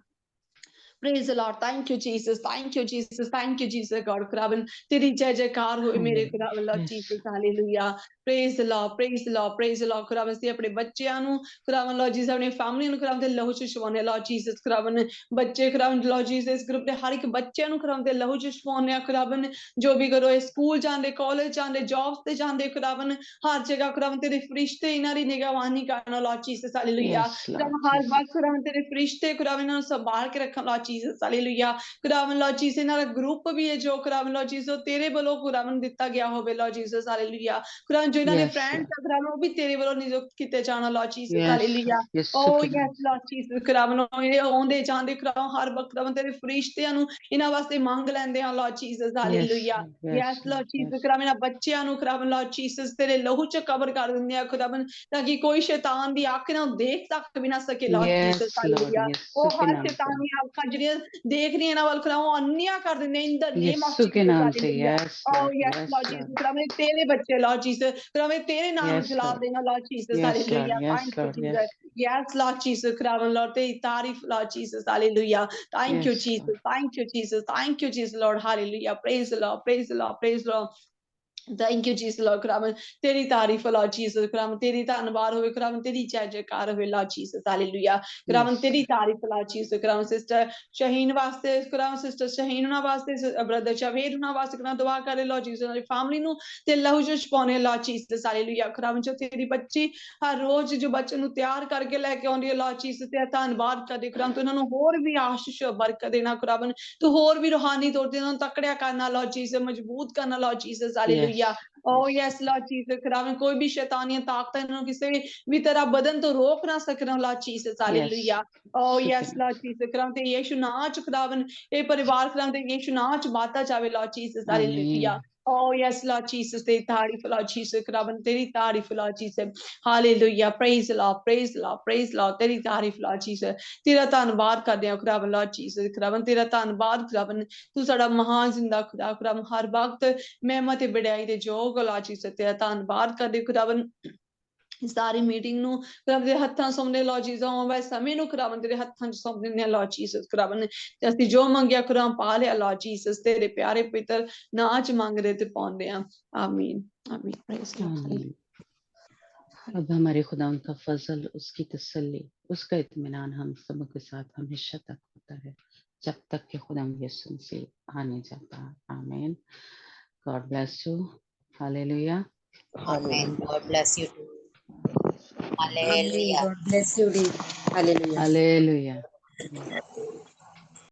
Praise the Lord. Thank you, Jesus. Thank you, Jesus. Thank you, Jesus. God, ਖੁਦਾਵੰਦ ਤੇਰੀ ਜੈ ਜੈਕਾਰ ਹੋਏ ਮੇਰੇ hallelujah. ਖੁਦਾਵੰਦ Lord Yes, Jesus. Hallelujah. Praise the Lord. Praise the Lord. Praise the Lord. ਖੁਦਾਵੰਦ ਅਸੀਂ ਆਪਣੇ ਬੱਚਿਆਂ ਨੂੰ ਖੁਦਾਵੰਦ Lord Jesus ਆਪਣੀ ਫੈਮਿਲੀ ਨੂੰ ਖੁਦਾਵੰਦ ਦੇ ਲਹੂ ਚ ਛੁਪਾਉਂਦੇ Lord Jesus ਖੁਦਾਵੰਦ ਬੱਚੇ ਖੁਦਾਵੰਦ Lord Jesus ਇਸ ਗਰੁੱਪ ਦੇ ਹਰ ਇੱਕ ਬੱਚਿਆਂ ਨੂੰ ਖੁਦਾਵੰਦ ਦੇ ਲਹੂ ਚ ਛੁਪਾਉਂਦੇ ਆ ਖੁਦਾਵੰਦ ਜੋ ਵੀ ਕਰੋ ਇਹ ਸਕੂਲ ਜਾਂਦੇ ਕਾਲਜ ਜਾਂਦੇ ਜੌਬਸ ਤੇ ਜਾਂਦੇ ਖੁਦਾਵੰਦ ਹਰ ਜਗ੍ਹਾ ਖੁਦਾਵੰਦ ਤੇਰੇ ਫਰਿਸ਼ਤੇ ਇਹਨਾਂ ਦੀ ਨਿਗਰਾਨੀ ਕਰਨ Lord Jesus. Hallelujah. yes, Lord ਖੁਦਾਵੰਦ ਹਰ Jesus. ਵਕਤ ਖੁਦਾਵੰਦ ਤੇਰੇ ਫਰਿਸ਼ਤੇ ਖੁਦਾਵੰਦ ਇਹਨਾਂ ਨੂੰ ਸੰਭਾਲ ਕੇ ਰੱਖਣ Lord Jesus. Hallelujah. ਖੁਦਾਵੰਦ Lord Jesus ਇਹਨਾਂ ਦਾ ਗਰੁੱਪ ਵੀ ਹੈ ਜੋ ਖੁਦਾਵੰਦ Lord Jesus ਉਹ ਤੇਰੇ ਵੱਲੋਂ ਖੁਦਾਵੰਦ ਦਿੱਤਾ ਗਿਆ ਹੋਵੇ Lord Jesus hallelujah ਖੁਦਾਵੰਦ ਜੋ ਇਹਨਾਂ ਦੇ Yes, ਫਰੈਂਡਸ Lord. ਆ ਖੁਦਾਵੰਦ ਉਹ ਵੀ ਤੇਰੇ ਵੱਲੋਂ ਨਿਯੁਕਤ ਕੀਤੇ ਜਾਣਾ Lord Jesus Yes, hallelujah Lord. Yes, oh के नाम yes से. Lord Jesus ਖੁਦਾਵੰਦ ਇਹ ਆਉਂਦੇ ਜਾਂਦੇ ਖੁਦਾਵੰਦ ਹਰ ਵਕਤ ਖੁਦਾਵੰਦ ਤੇਰੇ ਫਰਿਸ਼ਤਿਆਂ ਨੂੰ ਇਹਨਾਂ ਵਾਸਤੇ ਮੰਗ ਲੈਂਦੇ ਆ Lord Jesus Yes, hallelujah Lord. Yes, yes Lord. Lord Jesus Yes. ਖੁਦਾਵੰਦ ਇਹਨਾਂ ਬੱਚਿਆਂ ਨੂੰ ਖੁਦਾਵੰਦ Lord Jesus ਤੇਰੇ ਲਹੂ ਚ ਕਵਰ ਕਰ ਦਿੰਦੇ ਆ ਖੁਦਾਵੰਦ ਤਾਂ ਕਿ ਕੋਈ ਸ਼ੈਤਾਨ ਦੀ ਅੱਖ ਨਾ ਦੇਖ ਤੱਕ ਵੀ ਨਾ ਸਕੇ Lord Jesus Yes, Lord. hallelujah Yes, ਉਹ के ਹਰ नाम से. ਸ਼ੈਤਾਨ ਦੀਆਂ ਅੱਖਾਂ ਜਿਹੜੀਆਂ ਦੇਖ ਰਹੀਆਂ ਇਹਨਾਂ ਵੱਲ ਖੁਦਾਵੰਦ ਉਹ ਅੰਨ੍ਹੀਆਂ ਕਰ ਦਿੰਦੇ in the name of यीशु के Jesus नाम से. hallelujah Yes, oh Lord. yes Yes, Lord Jesus Lord. ਖੁਦਾਵੰਦ ਤੇਰੇ ਬੱਚੇ Lord Jesus ਖੁਦਾਵੰਦ ਤੇਰੇ ਨਾਮ ਨੂੰ Yes, ਜਲਾ Lord. ਦੇਣਾ Lord Jesus Yes, Lord. hallelujah Yes, thank you Lord. Yes. Jesus yes Lord Jesus ਖੁਦਾਵੰਦ Lord ਤੇਰੀ ਤਾਰੀਫ Lord Jesus hallelujah thank you Yes, Lord. Jesus thank you Jesus thank you Jesus Lord hallelujah praise the Lord praise the Lord praise the Lord Thank you, Jesus, Lord. ਖੁਦਾਵੰਦ ਤੇਰੀ ਤਾਰੀਫ Lord Jesus. ਖੁਦਾਵੰਦ ਤੇਰੀ ਧੰਨਵਾਦ ਹੋਵੇ ਖੁਦਾਵੰਦ ਤੇਰੀ ਜੈ ਜੈਕਾਰ ਹੋਵੇ Lord Jesus. Hallelujah. ਖੁਦਾਵੰਦ Yes. ਤੇਰੀ ਤਾਰੀਫ Lord Jesus. ਖੁਦਾਵੰਦ ਸਿਸਟਰ ਸ਼ਹੀਨ ਵਾਸਤੇ ਖੁਦਾਵੰਦ ਸਿਸਟਰ ਸ਼ਹੀਨ ਉਹਨਾਂ ਵਾਸਤੇ ਬ੍ਰਦਰ ਸ਼ਵੇਦ ਉਹਨਾਂ ਵਾਸਤੇ ਖੁਦਾਵੰਦ ਦੁਆ ਕਰੇ Lord Jesus ਉਹਨਾਂ ਦੀ ਫੈਮਿਲੀ ਨੂੰ ਤੇ ਲਹੂ ਚ ਛਪਾਉਣੇ Lord Jesus. Hallelujah. ਖੁਦਾਵੰਦ ਜੋ ਤੇਰੀ ਬੱਚੀ ਹਰ ਰੋਜ਼ ਜੋ ਬੱਚੇ ਨੂੰ ਤਿਆਰ ਕਰਕੇ ਲੈ ਕੇ ਆਉਂਦੀ ਹੈ Lord Jesus ਤੇ ਧੰਨਵਾਦ ਕਰਦੇ ਖੁਦਾਵੰਦ ਉਹਨਾਂ ਨੂੰ ਹੋਰ ਵੀ ਆਸ਼ੀਸ਼ ਬਰਕਤ ਦੇਣਾ ਖੁਦਾਵੰਦ ਤੂੰ ਹੋਰ ਵੀ ਰੂਹਾਨੀ ਤੌਰ ਤੇ ਉਹਨਾਂ ਨੂੰ ਤਕੜਿਆ ਕਰਨਾ Lord Jesus ਮਜ਼ਬੂਤ ਕਰਨਾ Lord Jesus. Hallelujah. Yes. Oh Yes. yes Lord Jesus ਖੁਦਾਵੰਦ ਕੋਈ ਵੀ ਸ਼ੈਤਾਨੀਆਂ ਤਾਕਤਾਂ ਇਹਨਾਂ ਨੂੰ ਕਿਸੇ ਵੀ ਤਰ੍ਹਾਂ ਬਦਨ ਤੋਂ ਰੋਕ ਨਾ ਸਕਣ Lord Jesus Yes. hallelujah oh यीशु के yes नाम Lord से. Jesus ਖੁਦਾਵੰਦ ਤੇ ਯੀਸ਼ੂ ਨਾਮ ਚ ਖੁਦਾਵੰਦ ਇਹ ਪਰਿਵਾਰ ਖੁਦਾਵੰਦ ਤੇ ਯੀਸ਼ੂ ਨਾਮ ਚ ਬਾਤਾ ਜਾਵੇ Lord Jesus hallelujah Amén. oh yes Lord Jesus ਤੇਰੀ ਤਾਰੀਫ Lord Jesus ਖੁਦਾਵੰਦ ਤੇਰੀ ਤਾਰੀਫ Lord Jesus hallelujah praise the Lord praise the Lord praise the Lord ਤੇਰੀ ਤਾਰੀਫ Lord Jesus ਤੇਰਾ ਧੰਨਵਾਦ ਕਰਦੇ ਹਾਂ ਖੁਦਾਵੰਦ Lord Jesus ਖੁਦਾਵੰਦ ਤੇਰਾ ਧੰਨਵਾਦ ਖੁਦਾਵੰਦ ਤੂੰ ਸਾਡਾ ਮਹਾਨ ਜ਼ਿੰਦਾ ਖੁਦਾ ਖੁਦਾਵੰਦ ਹਰ ਵਕਤ ਮਹਿਮਾ ਤੇ ਵਡਿਆਈ ਦੇ ਯੋਗ Lord Jesus ਤੇਰਾ ਧੰਨਵਾਦ ਕਰਦੇ ਖੁਦਾਵੰਦ ਸਾਰੀ ਮੀਟਿੰਗ ਨੂੰ ਖੁਦਾਵੰਦ ਦੇ ਹੱਥਾਂ ਸੌਂਪਦੇ Lord Jesus ਆਉਣ ਵਾਲੇ ਸਮੇਂ ਨੂੰ ਖੁਦਾਵੰਦ ਤੇਰੇ ਹੱਥਾਂ ਚ ਸੌਂਪ ਦਿੰਦੇ ਹਾਂ Lord Jesus ਖੁਦਾਵੰਦ ਤੇ ਅਸੀਂ ਜੋ ਮੰਗਿਆ ਖੁਦਾਵੰਦ ਪਾ ਲਿਆ Lord Jesus ਤੇਰੇ ਪਿਆਰੇ ਪਿੱਤਰ ਨਾਂ ਚ ਮੰਗਦੇ ਤੇ ਪਾਉਂਦੇ ਹਾਂ ਆਮੀਨ ਆਮੀਨ praise God आमीन. अब हमारे खुदा का फजल, उसकी तसल्ली, उसका इत्मीनान हम सबों के साथ हमेशा तक होता है जब तक कि खुदा यीशु मसीह आने जाता है. आमीन. God bless you. Hallelujah. Amen. God bless you too. Amen. Hallelujah. God bless you, Ray. Hallelujah. Hallelujah.